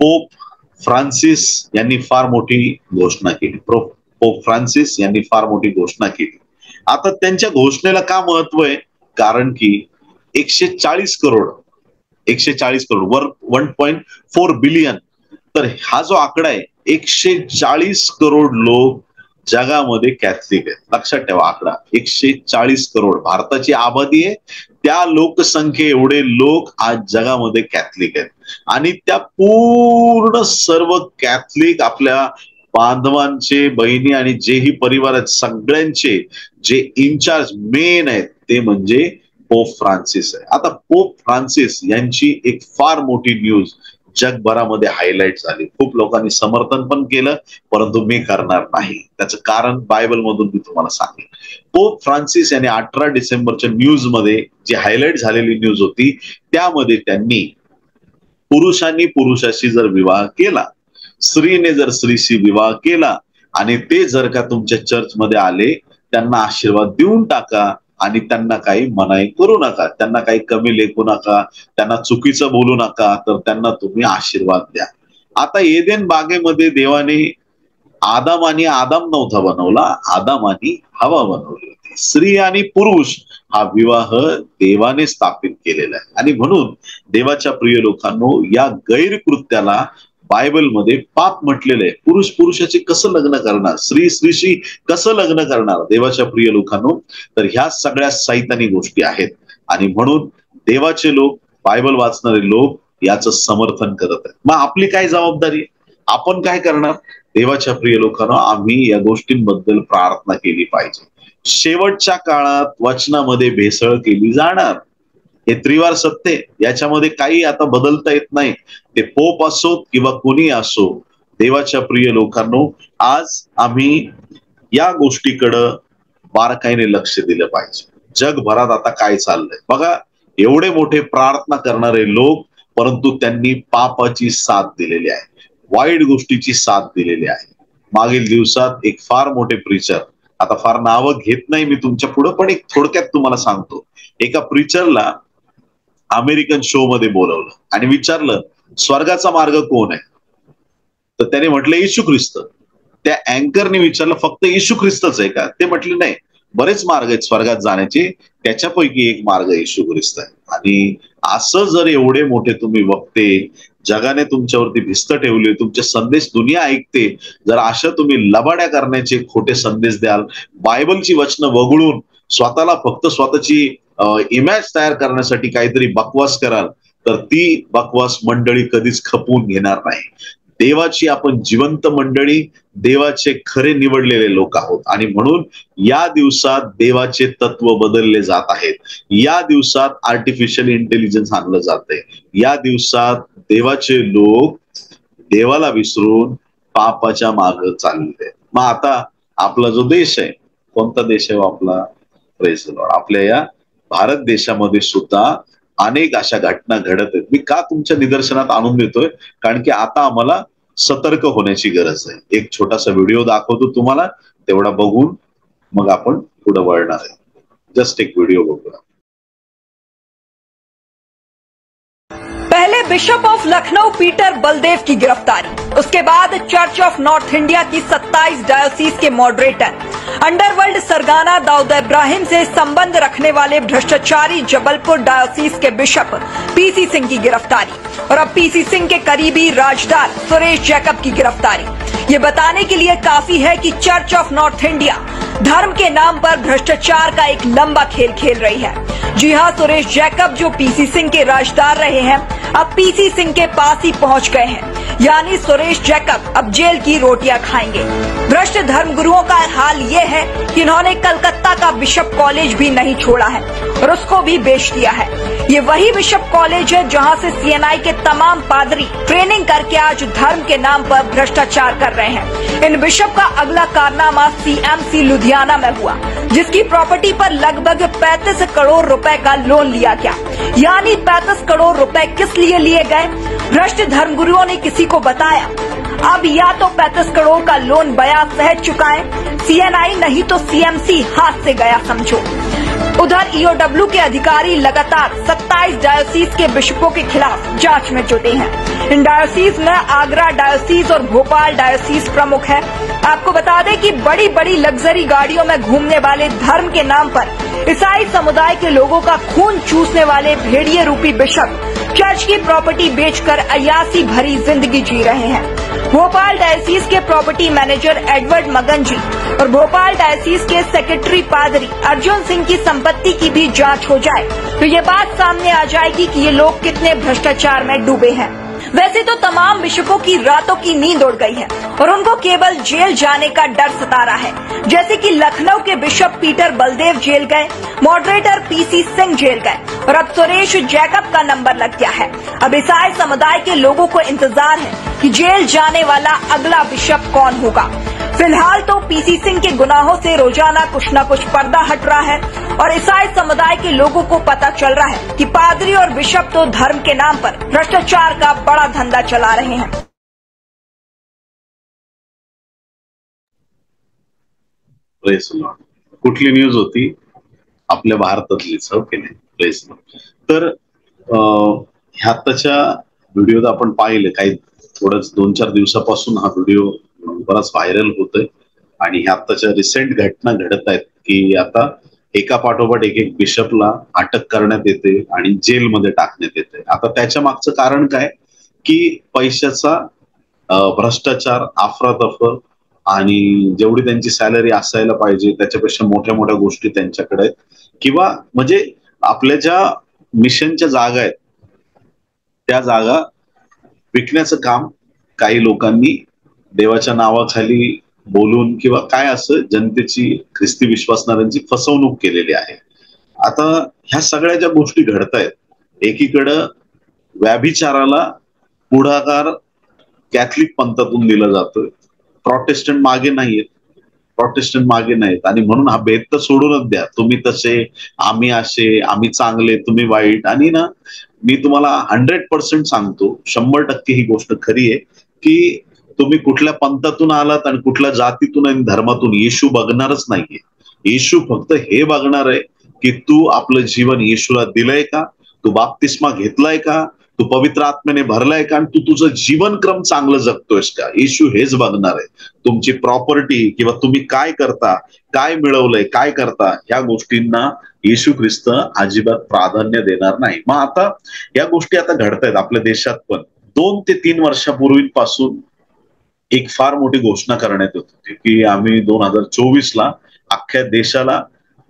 पोप फ्रान्सिस यांनी फार मोठी घोषणा केली. पोप फ्रान्सिस यांनी फार मोठी घोषणा केली. आता त्यांच्या घोषणेला का महत्व आहे? कारण की 140 करोड 1.4 बिलियन, तर हा जो आकडा आहे 140 करोड लोक जगामध्ये कॅथलिक आहेत. लक्षात ठेवा आकडा 140 करोड. भारताची आबादी आहे त्या लोकसंख्ये एवढे लोक आज जगामध्ये कॅथलिक आहेत. आणि त्या पूर्ण सर्व कॅथलिक आपल्या बांधवांचे, बहिणी आणि जेही परिवार आहेत सगळ्यांचे जे इन्चार्ज मेन आहेत ते म्हणजे पोप फ्रान्सिस आहे. आता पोप फ्रान्सिस यांची एक फार मोठी न्यूज जगभरामध्ये हायलाइट झाली. खूप लोकांनी समर्थन पण केलं, परंतु मी करणार नाही. त्याचं कारण बायबल मधून मी तुम्हाला सांगेन. पोप फ्रान्सिस यांनी 18 डिसेंबरच्या न्यूज मध्ये जी हायलाइट झालेली न्यूज होती त्यामध्ये त्यांनी पुरुषांनी पुरुषाशी जर विवाह केला, स्त्रीने जर स्त्रीशी विवाह केला आणि ते जर का तुमच्या चर्चमध्ये आले त्यांना आशीर्वाद देऊन टाका आणि त्यांना काही मनाई करू नका, त्यांना काही कमी लेखू नका, त्यांना चुकीचं बोलू नका, तर त्यांना तुम्ही आशीर्वाद द्या. आता एदेन बागेमध्ये देवाने आदाम नव्हता बनवला, आदाम आणि हवा बनवली होती. स्त्री आणि पुरुष हा विवाह देवाने स्थापित केलेला आहे. आणि म्हणून देवाच्या प्रिय लोकांनो, या गैरकृत्याला बायबलमध्ये पाप म्हटलेलं आहे. पुरुष पुरुषाची कसं लग्न करणार, स्त्री स्त्रीशी कसं लग्न करणार देवाच्या प्रिय लोकांनो? तर ह्या सगळ्या सैतानी गोष्टी आहेत. आणि म्हणून देवाचे लोक, बायबल वाचणारे लोक याचं समर्थन करत आहेत. मग आपली काय जबाबदारी, आपण काय करणार? देवाच्या प्रिय लोकांनो, आम्ही या गोष्टींबद्दल प्रार्थना केली पाहिजे. शेवटच्या काळात वचनामध्ये भेसळ केली जाणार, हे त्रिवार सत्य, याच्यामध्ये काही आता बदलता येत नाही. ते पोप असोत किंवा कोणी असो, देवाच्या प्रिय लोकांनो, आज आम्ही या गोष्टीकडं बारकाईने लक्ष दिलं पाहिजे. जगभरात आता काय चाललंय बघा, एवढे मोठे प्रार्थना करणारे लोक, परंतु त्यांनी पापाची साथ दिलेली आहे, वाईट गोष्टीची साथ दिलेली आहे. मागील दिवसात एक फार मोठे प्रीचर, आता फार नावं घेत नाही मी तुमच्या पुढं, पण एक थोडक्यात तुम्हाला सांगतो. एका प्रीचरला अमेरिकन शो मध्ये बोलवलं आणि विचारलं स्वर्गाचा मार्ग कोण आहे? तर त्याने म्हटलं येशू ख्रिस्त. त्या अँकरने विचारलं फक्त येशू ख्रिस्तच आहे का? ते म्हटले नाही, बरेच मार्ग आहेत स्वर्गात जाण्याचे, त्याच्यापैकी एक मार्ग येशू ख्रिस्त आहे. आणि असं जर एवढे मोठे तुम्ही वक्ते, जगाने तुमच्यावरती भिस्त ठेवली, तुमचे संदेश दुनिया ऐकते, जर अशा तुम्ही लबाड्या करण्याचे खोटे संदेश द्याल, बायबलची वचनं वगळून स्वतःला फक्त स्वतःची इमेज तयार करण्यासाठी काहीतरी बकवास कराल, तर ती बकवास मंडळी कधीच खपवून घेणार नाही. देवाची आपण जिवंत मंडळी, देवाचे खरे निवडलेले लोक आहोत. आणि म्हणून या दिवसात देवाचे तत्व बदलले जात आहेत. या दिवसात आर्टिफिशियल इंटेलिजन्स आणलं जातंय. या दिवसात देवाचे लोक देवाला विसरून पापाच्या मागे चालले. मग आता आपला जो देश आहे, कोणता देश आहे आपला? Praise the Lord. आपल्या या भारत देशामध्ये सुद्धा अनेक अशा घटना घडत आहेत. मी का तुमच्या निदर्शनात आणून देतोय? कारण की आता आम्हाला सतर्क होण्याची गरज आहे. एक छोटासा व्हिडिओ दाखवतो तुम्हाला, तेवढा बघून मग आपण पुढे वळणार आहे. जस्ट एक व्हिडिओ बघूया. पहले bishop of Lucknow Peter Baldev की गिरफ्तारी, उसके बाद चर्च ऑफ नॉर्थ इंडिया की 27 डायोसीज के मॉडरेटर, अंडरवर्ल्ड सरगना दाऊद इब्राहिम से संबंध रखने वाले भ्रष्टाचारी जबलपुर डायोसीज के बिशप पीसी सिंह की गिरफ्तारी, और अब पीसी सिंह के करीबी राजदार सुरेश जैकब की गिरफ्तारी। ये बताने के लिए काफी है कि चर्च ऑफ नॉर्थ इंडिया धर्म के नाम पर भ्रष्टाचार का एक लंबा खेल खेल रही है। जी हां, सुरेश जैकब जो पीसी सिंह के राजदार रहे हैं, अब पीसी सिंह के पास ही पहुंच गए हैं, यानी सुरेश जैकब अब जेल की रोटियां खाएंगे। भ्रष्ट धर्मगुरुओं का हाल ये है कि इन्होंने कलकत्ता का बिशप कॉलेज भी नहीं छोड़ा है और उसको भी बेच दिया है। ये वही बिशप कॉलेज है जहां से सीएनआई के तमाम पादरी ट्रेनिंग करके आज धर्म के नाम पर भ्रष्टाचार कर रहे हैं। इन बिशप का अगला कारनामा सीएमसी लुधियाना में हुआ, जिसकी प्रॉपर्टी पर लगभग 35 करोड़ रुपए का लोन लिया गया। यानी 35 करोड़ रुपए किस लिए लिए गए? भ्रष्ट धर्मगुरुओं ने किसी को बताया? अब या तो 35 करोड़ का लोन ब्याज सहित चुकाएं, सीएनआई नहीं तो सीएमसी हाथ से गया समझो। उधर ईओडब्ल्यू के अधिकारी लगातार 27 डायोसीज के बिशपों के खिलाफ जांच में जुटे हैं। इन डायोसीज में आगरा डायोसीज और भोपाल डायोसीज प्रमुख है। आपको बता दें कि बड़ी बड़ी लग्जरी गाड़ियों में घूमने वाले धर्म के नाम पर ईसाई समुदाय के लोगों का खून चूसने वाले भेड़िए रूपी बिशप चर्च की प्रॉपर्टी बेचकर अय्यासी भरी जिंदगी जी रहे हैं। भोपाल डायोसीज के प्रॉपर्टी मैनेजर एडवर्ड मगन जी और भोपाल डायोसीज के सेक्रेटरी पादरी अर्जुन सिंह की संपत्ति की भी जांच हो जाए तो ये बात सामने आ जाएगी कि ये लोग कितने भ्रष्टाचार में डूबे हैं। वैसे तो तमाम बिशपों की रातों की नींद उड़ गई है और उनको केवल जेल जाने का डर सता रहा है। जैसे कि लखनऊ के बिशप पीटर बलदेव जेल गए, मॉडरेटर पीसी सिंह जेल गए और अब सुरेश जैकब का नंबर लग गया है। अब ईसाई समुदाय के लोगों को इंतजार है कि जेल जाने वाला अगला बिशप कौन होगा। फिलहाल तो पीसी सिंह के गुनाहों से रोजाना कुछ न कुछ पर्दा हट रहा है और ईसाई समुदाय के लोगों को पता चल रहा है कि पादरी और बिशप तो धर्म के नाम पर भ्रष्टाचार का बड़ा धंधा चला रहे हैं। प्रेस लॉर्ड कुठली न्यूज होती? आपल्या भारतातलीच, हो की नाही? Press Lord. तर ह्या आताच्या व्हिडिओत आपण पाहिले काही थोडंच 2-4 दिवसापासून हा व्हिडिओ बराच व्हायरल होतोय आणि ह्या आताच्या रिसेंट घटना घडत आहेत की आता एका पाठोपाठ एक बिशपला अटक करण्यात येते आणि जेलमध्ये टाकण्यात येते. आता त्याच्या मागचं कारण काय की पैशाचा भ्रष्टाचार, अफरातफर आणि जेवढी त्यांची सॅलरी असायला पाहिजे त्याच्यापेक्षा मोठ्या मोठ्या गोष्टी त्यांच्याकडे आहेत किंवा म्हणजे आपल्या ज्या मिशनच्या जागा आहेत त्या जागा विकण्याचं काम काही लोकांनी देवाच्या नावाखाली बोलून किंवा काय असं जनतेची, ख्रिस्ती विश्वासणाऱ्यांची फसवणूक केलेली आहे. आता ह्या सगळ्या ज्या गोष्टी घडतायत, एकीकडं व्याभिचाराला पुढाकार कॅथलिक पंथातून दिला जातोय, प्रोटेस्टंट मागे नाहीत आणि म्हणून हा भेद तर सोडूनच द्या. तुम्ही तसे, आम्ही असे, आम्ही चांगले, तुम्ही वाईट. आणि ना मी तुम्हाला 100% सांगतो, 100% ही गोष्ट खरी आहे की तुम्ही कुठल्या पंथातून आलात आणि कुठल्या जातीतून आणि धर्मातून, येशू बघणारच नाहीये. येशू फक्त हे बघणार आहे की तू आपलं जीवन येशूला दिलंय का, तू बाप्तिस्मा घेतलाय का, तू पवित्र आत्म्याने भरलाय का आणि तू तुझं जीवनक्रम चांगलं जगतोयस का. येशू हेच बघणार आहे. तुमची प्रॉपर्टी किंवा तुम्ही काय करता, काय मिळवलंय, काय करता, ह्या गोष्टींना येशू ख्रिस्त अजिबात प्राधान्य देणार नाही. मग आता या गोष्टी आता घडतायत आपल्या देशात पण. 2 ते 3 वर्षापूर्वीपासून एक फार मोठी घोषणा करण्यात येत होती की आम्ही 2024ला अख्ख्या देशाला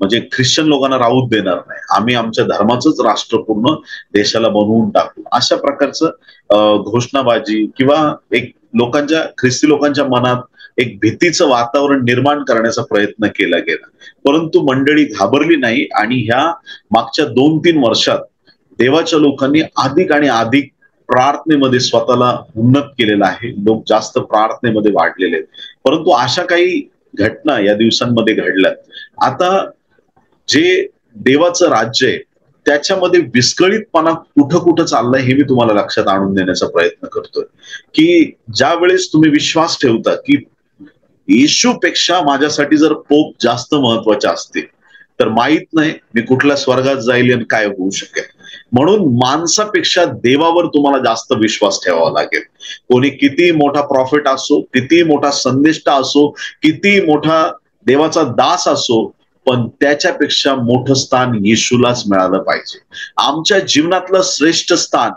म्हणजे ख्रिश्चन लोकांना राहूच देणार नाही, आम्ही आमच्या धर्माचंच राष्ट्र पूर्ण देशाला बनवून टाकू. अशा प्रकारचं घोषणाबाजी किंवा एक ख्रिस्ती लोकांच्या मनात एक भीतीचं वातावरण निर्माण करण्याचा प्रयत्न केला गेला. परंतु मंडळी घाबरली नाही आणि ह्या मागच्या 2-3 वर्षात देवाच्या लोकांनी अधिक आणि अधिक प्रार्थनेमध्ये स्वतःला उन्नत केलेलं आहे. लोक जास्त प्रार्थनेमध्ये वाढलेले आहेत. परंतु अशा काही घटना या दिवसांमध्ये घडल्यात. आता जे देवाचं राज्य आहे त्याच्यामध्ये विस्कळीतपणा कुठं कुठं चाललाय हे मी तुम्हाला लक्षात आणून देण्याचा प्रयत्न करतोय की ज्या वेळेस तुम्ही विश्वास ठेवता की येशूपेक्षा माझ्यासाठी जर पोप जास्त महत्वाचे असतील तर माहित नाही मी कुठल्या स्वर्गात जाईल आणि काय होऊ शकेल. म्हणून माणसापेक्षा देवावर तुम्हाला जास्त विश्वास ठेवावा लागेल. कोणी किती मोठा प्रॉफिट असो, किती मोठा संदेष्टा असो, किती मोठा देवाचा दास असो, पण त्याच्यापेक्षा मोठं स्थान येशूलाच मिळालं पाहिजे. आमच्या जीवनातलं श्रेष्ठ स्थान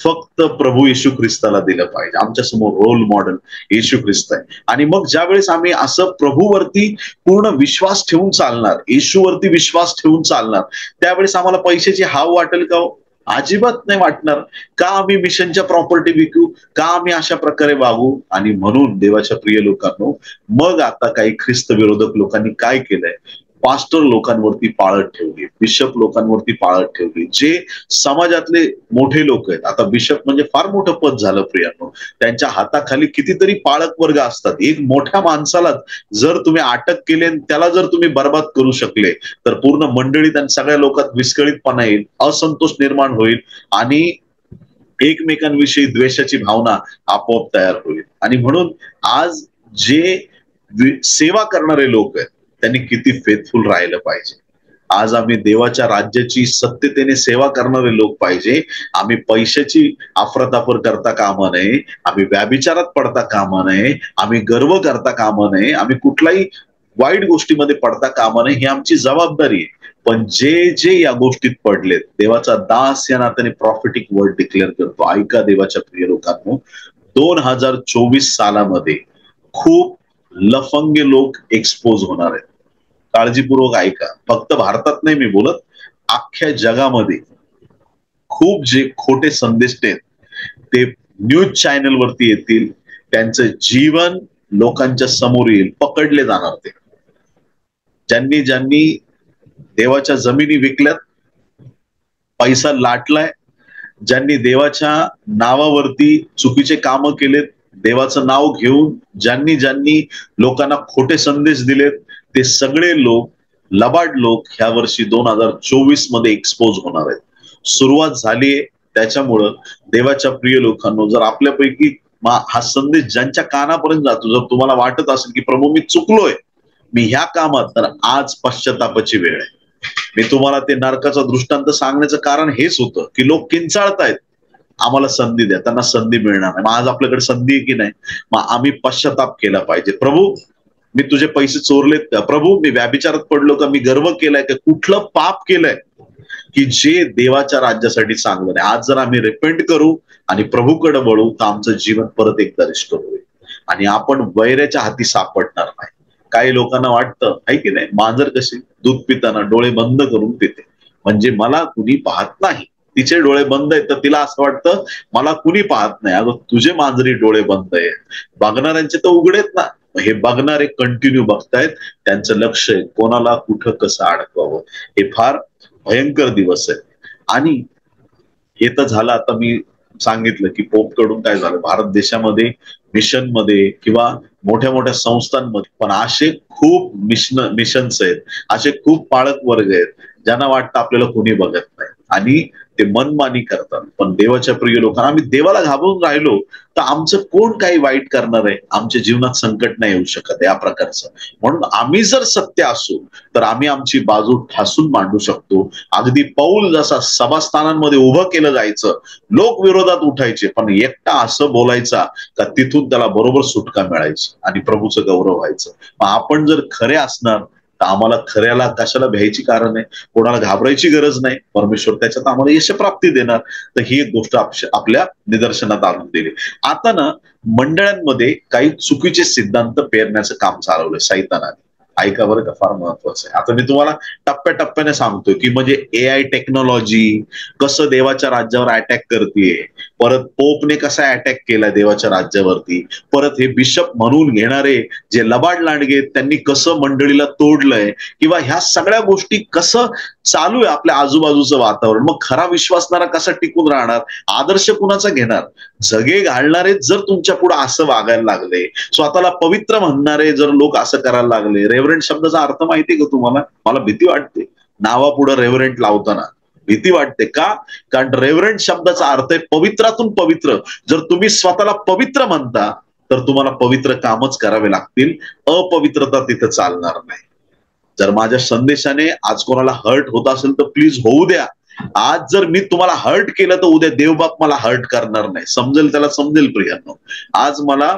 फक्त प्रभू येशू ख्रिस्ताला दिलं पाहिजे. आमच्या समोर रोल मॉडेल येशू ख्रिस्त आहे. आणि मग ज्या वेळेस आम्ही असं प्रभूवरती पूर्ण विश्वास ठेवून चालणार, येशूवरती विश्वास ठेवून चालणार, त्यावेळेस आम्हाला पैशाची हाव वाटेल का? अजिबात नाही वाटणार. का आम्ही मिशनच्या प्रॉपर्टी विकू, का आम्ही अशा प्रकारे वागू? आणि म्हणून देवाच्या प्रिय लोकांनो, मग आता काही ख्रिस्त विरोधक लोकांनी काय केलंय, पास्टर लोकांवरती पाळत ठेवली, बिशप लोकांवरती पाळत ठेवली, जे समाजातले मोठे लोक आहेत. आता बिशप म्हणजे फार मोठं पद झालं प्रियांनो. त्यांच्या हाताखाली कितीतरी पाळक वर्ग असतात. एक मोठ्या माणसाला जर तुम्ही अटक केली आणि त्याला जर तुम्ही बर्बाद करू शकले तर पूर्ण मंडळीत आणि सगळ्या लोकात विस्कळीतपणा येईल, असंतोष निर्माण होईल आणि एकमेकांविषयी द्वेषाची भावना आपोआप तयार होईल. आणि म्हणून आज जे सेवा करणारे लोक आहेत त्यांनी किती फेथफुल राहिलं पाहिजे. आज आम्ही देवाच्या राज्याची सत्यतेने सेवा करणारे लोक पाहिजे. आम्ही पैशाची अफरातफर करता कामा नये, आम्ही व्याभिचारात पडता कामा नये, आम्ही गर्व करता कामा नये, आम्ही कुठलाही वाईट गोष्टीमध्ये पडता कामा नये. ही आमची जबाबदारी आहे. पण जे जे या गोष्टीत पडलेत, देवाचा दास या नात्याने प्रॉफिटिक वर्ड डिक्लेअर करतो. ऐका देवाच्या प्रिय लोकांनो, 2024 सालामध्ये खूप लफंगे लोक एक्सपोज होणार आहेत. काळजीपूर्वक ऐका. फक्त भारतात नाही मी बोलत, अख्ख्या जगामध्ये खूप जे खोटे संदेश आहेत ते न्यूज चॅनल वरती येतील. त्यांचं जीवन लोकांच्या समोर येईल, पकडले जाणार ते. ज्यांनी ज्यांनी देवाच्या जमिनी विकल्यात, पैसा लाटलाय, ज्यांनी देवाच्या नावावरती चुकीचे कामं केलेत, देवाचं नाव घेऊन ज्यांनी ज्यांनी लोकांना खोटे संदेश दिलेत, ते सगळे लोक, लबाड लोक ह्या वर्षी 2024 मध्ये एक्सपोज होणार आहेत. सुरुवात झालीये. त्याच्यामुळं देवाच्या प्रिय लोकांनो, जर आपल्यापैकी हा संदेश ज्यांच्या कानापर्यंत जातो, जर तुम्हाला वाटत असेल की प्रभू मी चुकलोय मी ह्या कामात, तर आज पश्चातापाची वेळ आहे. मी तुम्हाला ते नरकाचा दृष्टांत सांगण्याचं कारण हेच होतं की लोक किंचाळतायत, आम्हाला संधी द्या, त्यांना संधी मिळणार नाही. मग आज आपल्याकडे संधी आहे की नाही? मग आम्ही पश्चाताप केला पाहिजे. प्रभू मी तुझे पैसे चोरलेत का? प्रभू मी व्याभिचारात पडलो का? मी गर्व केलाय का? कुठलं पाप केलंय की जे देवाच्या राज्यासाठी चांगलं नाही? आज जर आम्ही रिपेंट करू आणि प्रभूकडे वळू तर आमचं जीवन परत एकदा रिस्टोर होईल आणि आपण वैऱ्याच्या हाती सापडणार नाही. काही लोकांना वाटतं आहे की नाही, मांजर कशी दूध पिताना डोळे बंद करून पिते, म्हणजे मला कुणी पाहत नाही. तिचे डोळे बंद आहेत तर तिला असं वाटतं मला कुणी पाहत नाही. अगं तुझे मांजरी डोळे बंद आहेत, बघणाऱ्यांचे तर उघडेत ना. हे बघणारे कंटिन्यू बघतायत, त्यांचं लक्ष आहे कोणाला कुठं कसं अडकवावं. हे फार भयंकर दिवस आहे. आणि हे तर झालं, आता मी सांगितलं की पोप कडून काय झालं भारत देशामध्ये, मिशन मध्ये किंवा मोठ्या मोठ्या संस्थांमध्ये. पण असे खूप मिशन्स आहेत, असे खूप पाळक वर्ग आहेत ज्यांना वाटतं आपल्याला कोणी बघत नाही आणि ते मनमानी करतात. पण देवाच्या प्रिय लोकांना, आम्ही देवाला घाबरून राहिलो तर आमचं कोण काही वाईट करणार आहे? आमच्या जीवनात संकट नाही येऊ शकत या प्रकारचं. म्हणून आम्ही जर सत्य असू तर आम्ही आमची बाजू ठासून मांडू शकतो. अगदी पौल जसा सभास्थानांमध्ये उभं केलं जायचं, लोक विरोधात उठायचे, पण एकटा असं बोलायचा का तिथून त्याला बरोबर सुटका मिळायची आणि प्रभूचं गौरव व्हायचं. मग आपण जर खरे असणार तर आम्हाला खऱ्याला कशाला भ्यायची कारण आहे, कोणाला घाबरायची गरज नाही. परमेश्वर त्याच्यात आम्हाला यशप्राप्ती देणार. तर ही एक गोष्ट आपल्या निदर्शनात आणून दिली. आता ना मंडळांमध्ये काही चुकीचे सिद्धांत पेरण्याचं काम चालवलंय सैतानाने. ऐका बरं का, फार महत्वाचं आहे. आता मी तुम्हाला टप्प्याटप्प्याने सांगतोय की म्हणजे AI टेक्नॉलॉजी कसं देवाच्या राज्यावर अटॅक करतेय, परत पोपने कसा अटॅक केलाय देवाच्या राज्यावरती, परत हे बिशप म्हणून घेणारे जे लबाड लांडगे त्यांनी कसं मंडळीला तोडलंय, किंवा ह्या सगळ्या गोष्टी कसं चालू आहे आपल्या आजूबाजूचं वातावरण. मग खरा विश्वासणारा कसा टिकून राहणार? आदर्श कुणाचा घेणार? जगे घालणारे जर तुमच्या पुढे असं वागायला लागले, स्वतःला पवित्र म्हणणारे जर लोक असं करायला लागले. रेव्हरंट शब्दाचा अर्थ माहितीये का तुम्हाला? मला भीती वाटते नावापुढे रेव्हरंट लावताना, भीती वाटते. का? कारण रेव्हरंट शब्दाचा अर्थ आहे पवित्रातून पवित्र. जर तुम्ही स्वतःला पवित्र म्हणता तर तुम्हाला पवित्र कामच करावे लागतील, अपवित्रता तिथे चालणार नाही. जर माझ्या संदेशाने आज कोणाला हर्ट होत असेल तर प्लीज होऊ द्या. आज जर मी तुम्हाला हर्ट केलं तर उद्या देवबाप मला हर्ट करणार नाही. समजेल त्याला समजेल प्रियांनो. आज मला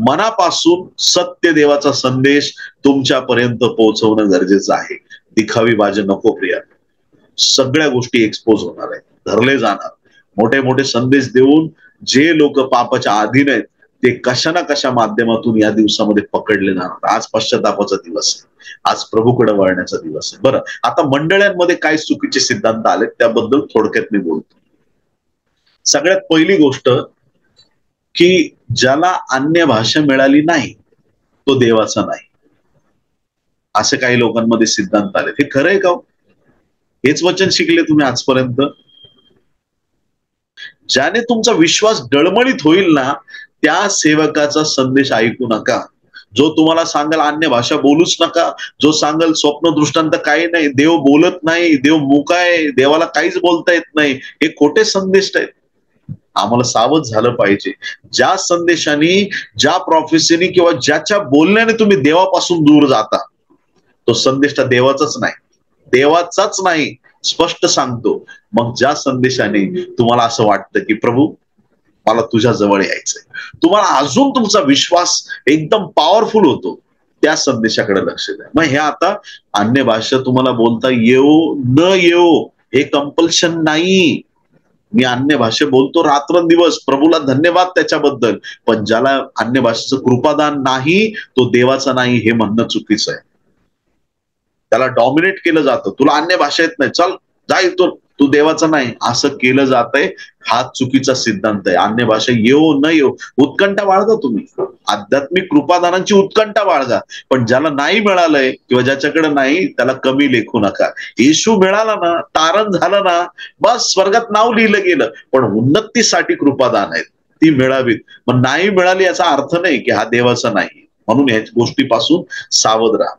मनापासून सत्य देवाचा संदेश तुमच्यापर्यंत पोहोचवणं गरजेचं आहे. दिखावी बाजी नको प्रियांनो. सगळ्या गोष्टी एक्सपोज होणार आहेत, धरले जाणार. मोठे मोठे संदेश देऊन जे लोक पापाच्या अधीन आहेत ते कशा ना कशा माध्यमातून या दिवसामध्ये पकडले जाणार. आज पश्चातापाचा दिवस आहे, आज प्रभूकडे वळण्याचा दिवस आहे. बरं, आता मंडळांमध्ये काय चुकीचे सिद्धांत आले त्याबद्दल थोडक्यात मी बोलतो. सगळ्यात पहिली गोष्ट की ज्याला अन्य भाषा मिळाली नाही तो देवाचा नाही, असे काही लोकांमध्ये सिद्धांत आले. हे खरंय का? हेच वचन शिकले तुम्ही आजपर्यंत? ज्याने तुमचा विश्वास डळमळीत होईल ना त्या सेवकाचा संदेश ऐकू नका. जो तुम्हाला सांगाल अन्य भाषा बोलूच नका, जो सांगाल स्वप्न दृष्टांत काही नाही, देव बोलत नाही, देव मुका आहे, देवाला काहीच बोलता येत नाही, हे खोटे संदेश आहेत. आम्हाला सावध झालं पाहिजे. ज्या संदेशाने, ज्या प्रॉफेसीनी किंवा ज्याच्या बोलण्याने तुम्ही देवापासून दूर जाता, तो संदेश तर देवाचाच नाही, देवाचाच नाही, स्पष्ट सांगतो. मग ज्या संदेशाने तुम्हाला असं वाटतं की प्रभू मला तुझ्या जवळ यायचंय, तुम्हाला अजून तुमचा विश्वास एकदम पॉवरफुल होतो, त्या संदेशाकडे लक्ष द्या. मग हे आता अन्य भाषा तुम्हाला बोलता येऊ न येऊ हे कंपल्शन नाही. मी अन्य भाषे बोलतो रात्रंदिवस, प्रभूला धन्यवाद त्याच्याबद्दल. पण ज्याला अन्य भाषेचं कृपादान नाही, तो देवाचा नाही हे म्हणणं चुकीचं आहे. त्याला डॉमिनेट केलं जातं, तुला अन्य भाषा येत नाही, चल जा इथून, तू देवाचा नाही, असं केलं जातंय. हा चुकीचा सिद्धांत आहे. अन्य भाषा येऊ न येऊ, उत्कंठा बाळगा तुम्ही, आध्यात्मिक कृपादानांची उत्कंठा बाळगा. पण ज्याला नाही मिळालंय किंवा ज्याच्याकडे नाही, त्याला कमी लेखू नका. येशू मिळाला ना, तारण झालं ना, बस स्वर्गात नाव लिहिलं गेलं. पण उन्नतीसाठी कृपादान आहेत, ती मिळावीत. मग नाही मिळाली याचा अर्थ नाही की हा देवाचा नाही. म्हणून या गोष्टीपासून सावध राहा.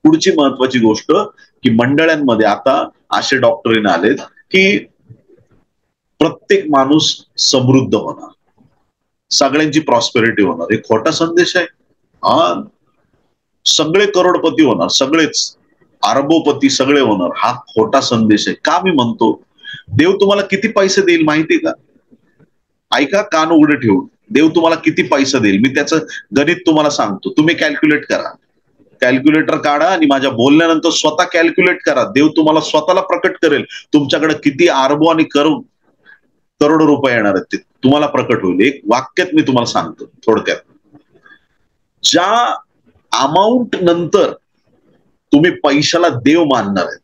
पुढची महत्वाची गोष्ट की मंडळांमध्ये आता असे डॉक्टरीन आलेत की प्रत्येक माणूस समृद्ध होणार, सगळ्यांची प्रॉस्पेरिटी होणार. एक खोटा संदेश आहे. हा, सगळे करोडपती होणार, सगळेच अरबोपती सगळे होणार, हा खोटा संदेश आहे. का मी म्हणतो? देव तुम्हाला किती पैसे देईल माहिती का? ऐका कान उघडे ठेवून. देव तुम्हाला किती पैसा देईल मी त्याचं गणित तुम्हाला सांगतो. तुम्ही कॅल्क्युलेट करा, कॅल्क्युलेटर काढा आणि माझ्या बोलण्यानंतर स्वतः कॅल्क्युलेट करा. देव तुम्हाला स्वतःला प्रकट करेल तुमच्याकडे किती अरबो आणि करोडो रुपये येणार आहेत, ते तुम्हाला प्रकट होईल. एक वाक्यात मी तुम्हाला सांगतो थोडक्यात. ज्या अमाऊंट नंतर तुम्ही पैशाला देव मानणार आहे,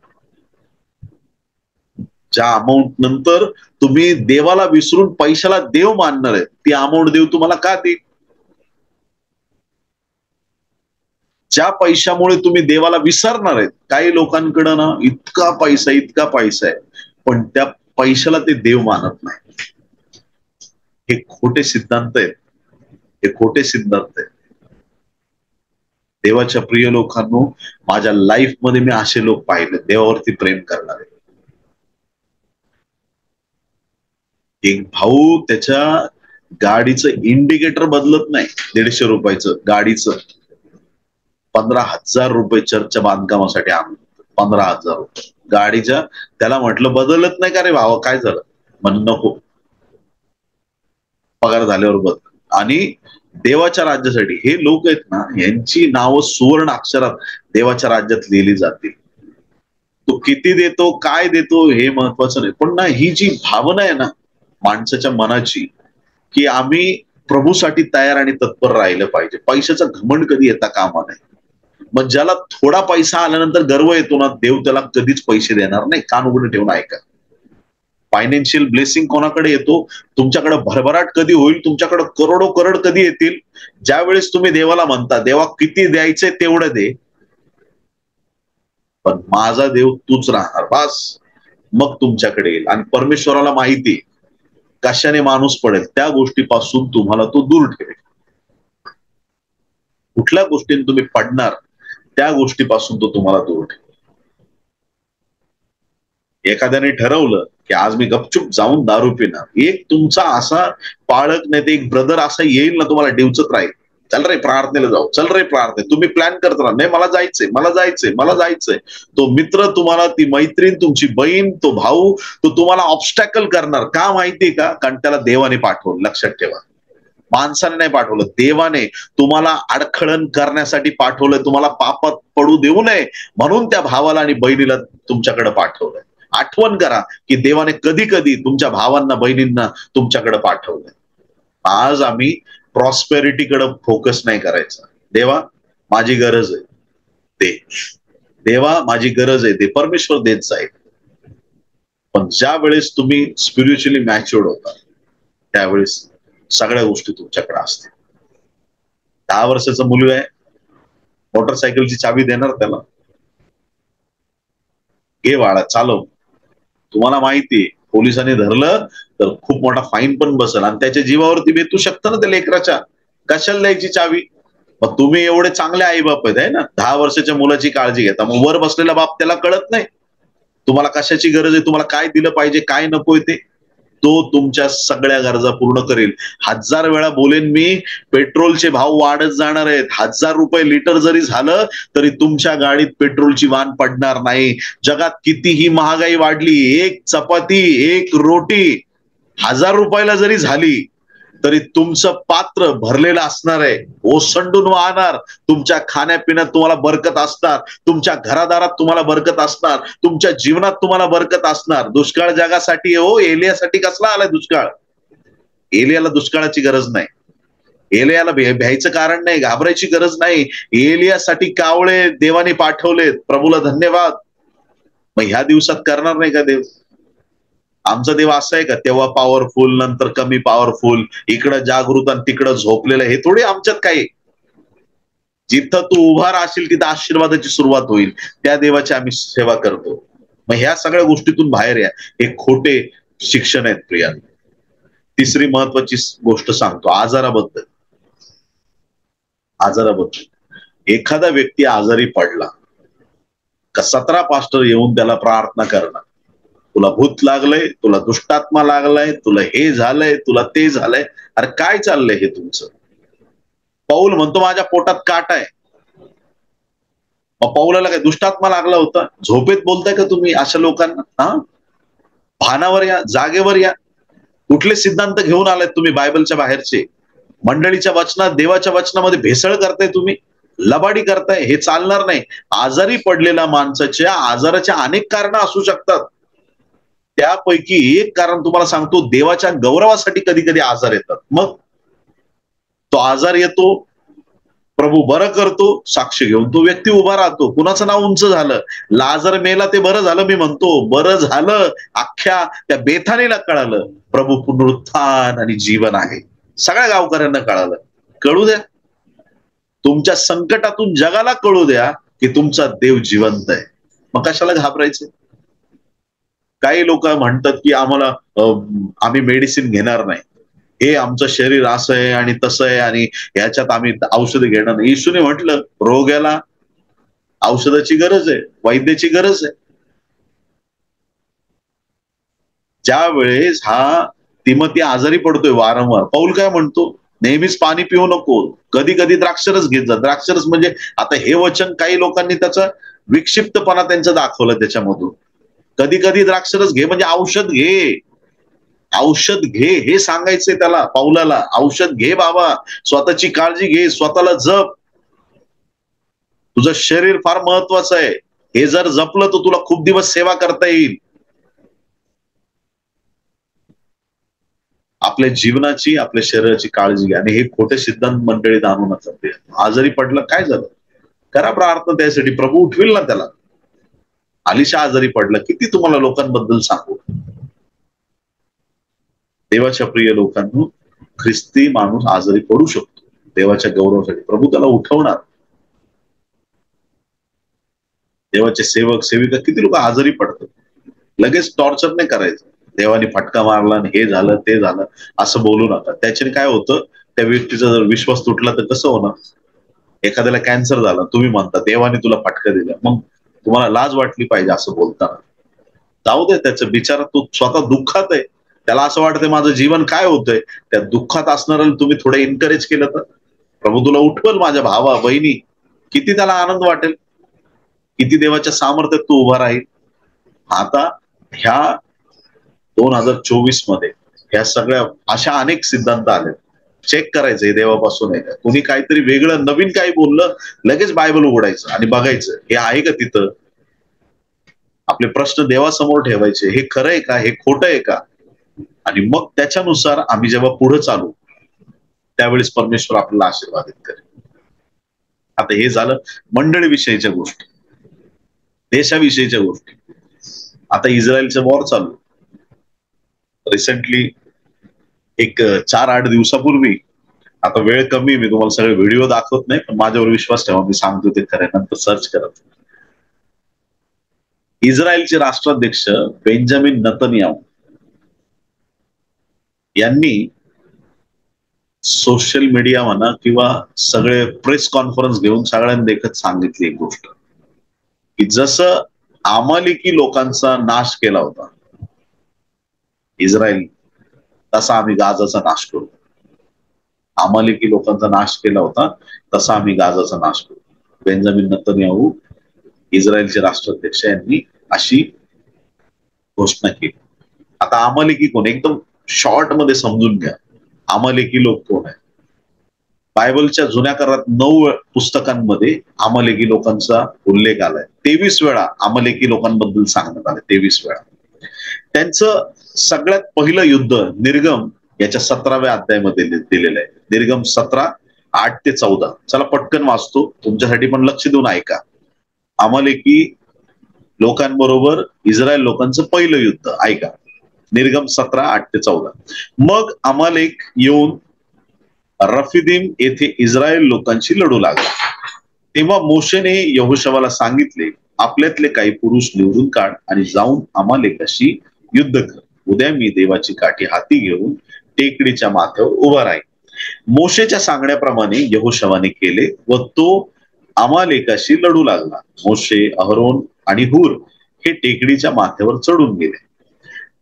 ज्या अमाऊंट नंतर तुम्ही देवाला विसरून पैशाला देव मानणार आहे, ती अमाऊंट देव तुम्हाला का देईल? ज्या पैशामुळे तुम्ही देवाला विसरणार आहेत, काही लोकांकडे ना इतका पैसा आहे, पण त्या पैशाला ते देव मानत नाही. हे खोटे सिद्धांत आहेत, हे खोटे सिद्धांत आहेत. देवाच्या प्रिय लोकांनो, माझ्या लाईफ मध्ये मी असे लोक पाहिले देवावरती प्रेम करणारे. एक भाऊ त्याच्या गाडीचं इंडिकेटर बदलत नाही, 150 रुपयाचं गाडीचं, 15,000 रुपये चर्चच्या बांधकामासाठी आणलं. 15,000 रुपये गाडीच्या. त्याला म्हटलं बदलत नाही का रे भावा, काय झालं? म्हण नको, पगार झाल्यावर बदल. आणि देवाच्या राज्यासाठी हे लोक आहेत ना, यांची नावं सुवर्ण अक्षरात देवाच्या राज्यात लिहिली जातील. तो किती देतो, काय देतो हे महत्वाचं नाही, पण ना ही जी भावना आहे ना माणसाच्या मनाची, की आम्ही प्रभूसाठी तयार आणि तत्पर राहिलं पाहिजे. पैशाचा घमंड कधी येता कामा नाही. मग ज्याला थोडा पैसा आल्यानंतर गर्व येतो ना, देव त्याला कधीच पैसे देणार नाही. कान उघडे ठेवून ऐका. फायनान्शियल ब्लेसिंग कोणाकडे येतो? तुमच्याकडे भरभराट कधी होईल, तुमच्याकडे करोडो करोड कधी येतील? ज्या वेळेस तुम्ही देवाला म्हणता, देवा किती द्यायचंय तेवढं दे, पण माझा देव तूच राहणार, बस. मग तुमच्याकडे येईल. आणि परमेश्वराला माहिती कशाने माणूस पडेल, त्या गोष्टीपासून तुम्हाला तो दूर ठेवेल. कुठल्या गोष्टीने तुम्ही पडणार, त्या गोष्टीपासून तो तुम्हाला दूर ठेवेल. एखाद्याने ठरवलं की आज मी गपचूप जाऊन दारू पिणार, एक तुमचा असा पाळक नाही तर एक ब्रदर असा येईल ना, तुम्हाला डिवचत राहील, चल रे प्रार्थनेला जाऊ, चल रे प्रार्थने. तुम्ही प्लॅन करत राहा, नाही मला जायचंय, मला जायचंय, मला जायचंय. तो मित्र तुम्हाला, ती मैत्रीण, तुमची बहीण, तो भाऊ, तो तुम्हाला ऑब्स्टॅकल करणार. का माहितीये का? कारण त्याला देवाने पाठवलं. लक्षात ठेवा, माणसाने नाही पाठवलं, देवाने तुम्हाला अडखळण करण्यासाठी पाठवलंय. तुम्हाला पापात पडू देऊ नये म्हणून त्या भावाला आणि बहिणीला तुमच्याकडे पाठवलंय. आठवण करा की देवाने कधी कधी तुमच्या भावांना, बहिणींना तुमच्याकडे पाठवलंय. आज आम्ही प्रॉस्पेरिटीकडे फोकस नाही करायचा. देवा माझी गरज आहे दे, देवा माझी गरज आहे दे, परमेश्वर देत जाईल. पण ज्या वेळेस तुम्ही स्पिरिच्युअली मॅच्युअर्ड होता, त्यावेळेस सगळ्या गोष्टी तुमच्याकडे असतील. 10 वर्षाचा मुलगा आहे, मोटरसायकलची चावी देणार त्याला, घे बाळा चालव. तुम्हाला माहितीये पोलिसांनी धरलं तर खूप मोठा फाईन पण बसेल आणि त्याच्या जीवावरती बेतू शकतं ना त्या लेकराच्या. कशाला द्यायची चावी? मग तुम्ही एवढे चांगले आई बाप आहेत ना, 10 वर्षाच्या मुलाची काळजी घेता, मग वर बसलेला बाप त्याला कळत नाही तुम्हाला कशाची गरज आहे, तुम्हाला काय दिलं पाहिजे, काय नकोय ते? तो तुमच्या सगळ्या गरजा पूर्ण करेल. 1000 वेळा बोलेन मी, पेट्रोलचे भाव वाढत जाणार आहेत. 1000 रुपये लिटर जरी झालं तरी तुमच्या गाडीत पेट्रोलची वाण पडणार नाही. जगात कितीही महागाई वाढली, एक चपाती, एक रोटी 1000 रुपयाला जरी झाली तरी तुमचं पात्र भरलेलं असणार आहे, ओसंडून वाहणार. तुमच्या खाण्यापिण्यात तुम्हाला बरकत असणार, तुमच्या घरादारात तुम्हाला बरकत असणार, तुमच्या जीवनात तुम्हाला बरकत असणार. दुष्काळ जगासाठी हो, एलियासाठी कसला आलाय दुष्काळ? एलियाला दुष्काळाची गरज नाही. एलियाला भ्यायचं कारण नाही, घाबरायची गरज नाही. एलियासाठी कावळे देवाने पाठवलेत. प्रभूला धन्यवाद. मग ह्या दिवसात करणार नाही का देव? आमचा देव असा आहे का तेव्हा पॉवरफुल नंतर कमी पॉवरफुल, इकडं जागृत आणि तिकडं झोपलेलं? हे थोडी आमच्यात काही. जिथं तू उभा राहशील तिथं आशीर्वादाची सुरुवात होईल. त्या देवाची आम्ही सेवा करतो. मग ह्या सगळ्या गोष्टीतून बाहेर या. हे खोटे शिक्षण आहेत प्रिया. तिसरी महत्वाची गोष्ट सांगतो, आजाराबद्दल. एखादा व्यक्ती आजारी पडला का 17 पास्टर येऊन त्याला प्रार्थना करणं, तुला भूत लागलंय, तुला दुष्टात्मा लागलाय, तुला हे झालंय, तुला ते झालंय. अरे काय चाललंय हे तुमचं? पौल म्हणतो माझ्या पोटात काट आहे. मग पौलाला काय दुष्टात्मा लागला होता? झोपेत बोलताय का तुम्ही अशा लोकांना? भानावर या, जागेवर या. कुठले सिद्धांत घेऊन आलाय तुम्ही बायबलच्या बाहेरचे? मंडळीच्या वचनात, देवाच्या वचनामध्ये भेसळ करताय तुम्ही, लबाडी करताय. हे चालणार नाही. आजारी पडलेल्या माणसाच्या आजाराच्या अनेक कारण असू शकतात. त्यापैकी एक कारण तुम्हाला सांगतो, देवाच्या गौरवासाठी कधी कधी आजार येतात. मग तो आजार येतो, प्रभू बरं करतो, साक्ष घेऊन तो व्यक्ती उभा राहतो. कुणाचं नाव उंच झालं? लाजर मेला ते बरं झालं. मी म्हणतो बरं झालं. अख्ख्या त्या बेथानीला कळालं प्रभू पुनरुत्थान आणि जीवन आहे. सगळ्या गावकऱ्यांना कळालं. कळू द्या. तुमच्या संकटातून जगाला कळू द्या की तुमचा देव जिवंत आहे. मग कशाला घाबरायचं? काही लोक म्हणतात की आम्ही मेडिसिन घेणार नाही, हे आमचं शरीर असं आहे आणि तसं आहे आणि ह्याच्यात आम्ही औषध घेणार नाही. येशूने म्हटलं रोग्याला औषधाची गरज आहे, वैद्याची गरज आहे. ज्या वेळेस हा तिमोथी आजारी पडतोय वारंवार, पौल काय म्हणतो? नेहमीच पाणी पिऊ नको, कधी कधी द्राक्षरस घेत जा. द्राक्षरस म्हणजे आता हे वचन काही लोकांनी त्याचा विक्षिप्तपणा त्यांचा दाखवला त्याच्यामधून. कधी कधी द्राक्षरस घे म्हणजे औषध घे, औषध घे हे सांगायचंय त्याला, पौलाला. औषध घे बाबा, स्वतःची काळजी घे, स्वतःला जप. तुझं शरीर फार महत्वाचं आहे. हे जर जपलं तर तुला खूप दिवस सेवा करता येईल. आपल्या जीवनाची, आपल्या शरीराची काळजी घ्या. आणि हे खोटे सिद्धांत मंडळीत आणू नका. ते आजारी पडलं काय झालं, करा प्रार्थना त्यासाठी, प्रभू उठविल ना त्याला. अलिशा आजारी पडला, किती तुम्हाला लोकांबद्दल सांगू. देवाच्या प्रिय लोकांना, ख्रिस्ती माणूस आजारी पडू शकतो देवाच्या गौरवासाठी. प्रभू त्याला उठवणार. देवाचे सेवक सेविका किती लोक आजारी पडतात. लगेच टॉर्चर नाही करायचं. देवाने फटका मारला आणि हे झालं ते झालं असं बोलू नका. त्याच्याने काय होतं, त्या व्यक्तीचा जर विश्वास तुटला तर कसं होणार? एखाद्याला कॅन्सर झाला, तुम्ही म्हणता देवाने तुला फटका दिला, मग तुम्हाला लाज वाटली पाहिजे असं बोलताना. जाऊ दे त्याचं, बिचारा तो स्वतः दुःखात आहे, त्याला असं वाटतंय माझं जीवन काय होतंय. त्या दुःखात असणाऱ्याला तुम्ही थोडं एनकरेज केलं तर प्रभू तुला उठवल माझ्या भावा बहिणी. किती त्याला आनंद वाटेल, किती देवाच्या सामर्थ्यात तू उभा राहील. आता ह्या 2024 मध्ये ह्या सगळ्या अशा अनेक सिद्धांत आले. चेक करायचं हे देवापासून आहे का. कुणी काहीतरी वेगळं नवीन काही बोललं, लगेच बायबल उघडायचं आणि बघायचं हे आहे का तिथं. आपले प्रश्न देवासमोर ठेवायचे, हे खरं आहे का, हे खोटं आहे का. आणि मग त्याच्यानुसार आम्ही जेव्हा पुढे चालू त्यावेळेस परमेश्वर आपल्याला आशीर्वादित करेल. आता हे झालं मंडळीविषयीच्या गोष्टी, देशाविषयीच्या गोष्टी. आता इस्रायलचं वॉर चालू. रिसेंटली एक 4-8 दिवसापूर्वी, आता वेळ कमी, मी तुम्हाला सगळे व्हिडिओ दाखवत नाही, पण माझ्यावर विश्वास ठेवा, मी सांगतो ते खरं, नंतर सर्च करा. इस्रायलचे राष्ट्राध्यक्ष बेंजामिन नेतन्याहू यांनी सोशल मीडिया म्हणा किंवा सगळे प्रेस कॉन्फरन्स घेऊन सगळ्यांना देखत सांगितली एक गोष्ट, की जसं अमालिकी लोकांचा नाश केला होता इस्रायल तसा आम्ही गाजाचा नाश करू. अमालेकी लोकांचा नाश केला होता तसा आम्ही गाजाचा नाश करू. बेंजामिन नेतन्याहू इस्रायलचे राष्ट्राध्यक्ष यांनी अशी घोषणा केली. आता अमालेकी कोण, एकदम शॉर्ट मध्ये समजून घ्या. अमालेकी लोक कोण आहे? बायबलच्या जुन्या करारात 9 पुस्तकांमध्ये अमालेकी लोकांचा उल्लेख आलाय. 23 वेळा अमालेकी लोकांबद्दल सांगण्यात आलं. 23 वेळा. त्यांचं सगळ्यात पहिलं युद्ध निर्गम याच्या 17व्या अध्यायामध्ये दिलेलं आहे. निर्गम 17, 8 ते 14. चला पटकन वाचतो, तुमच्यासाठी पण लक्ष देऊन ऐका. अमालेकी लोकांबरोबर इस्रायल लोकांचं पहिलं युद्ध ऐका. निर्गम 17, 8 ते 14. मग अमालेक येऊन रफिदीम येथे इस्रायल लोकांशी लढू लागला. तेव्हा मोशेने यहोशवाला सांगितले, आपल्यातले काही पुरुष निवडून काढ आणि जाऊन अमालेकाशी युद्ध कर. उद्या मी देवाची काठी हाती घेऊन टेकडीच्या माथ्यावर उभा राहील. मोशेच्या सांगण्याप्रमाणे यहोशवाने केले व तो अमालेकाशी लढू लागला. मोशे, अहरोन आणि हूर हे टेकडीच्या माथ्यावर चढून गेले.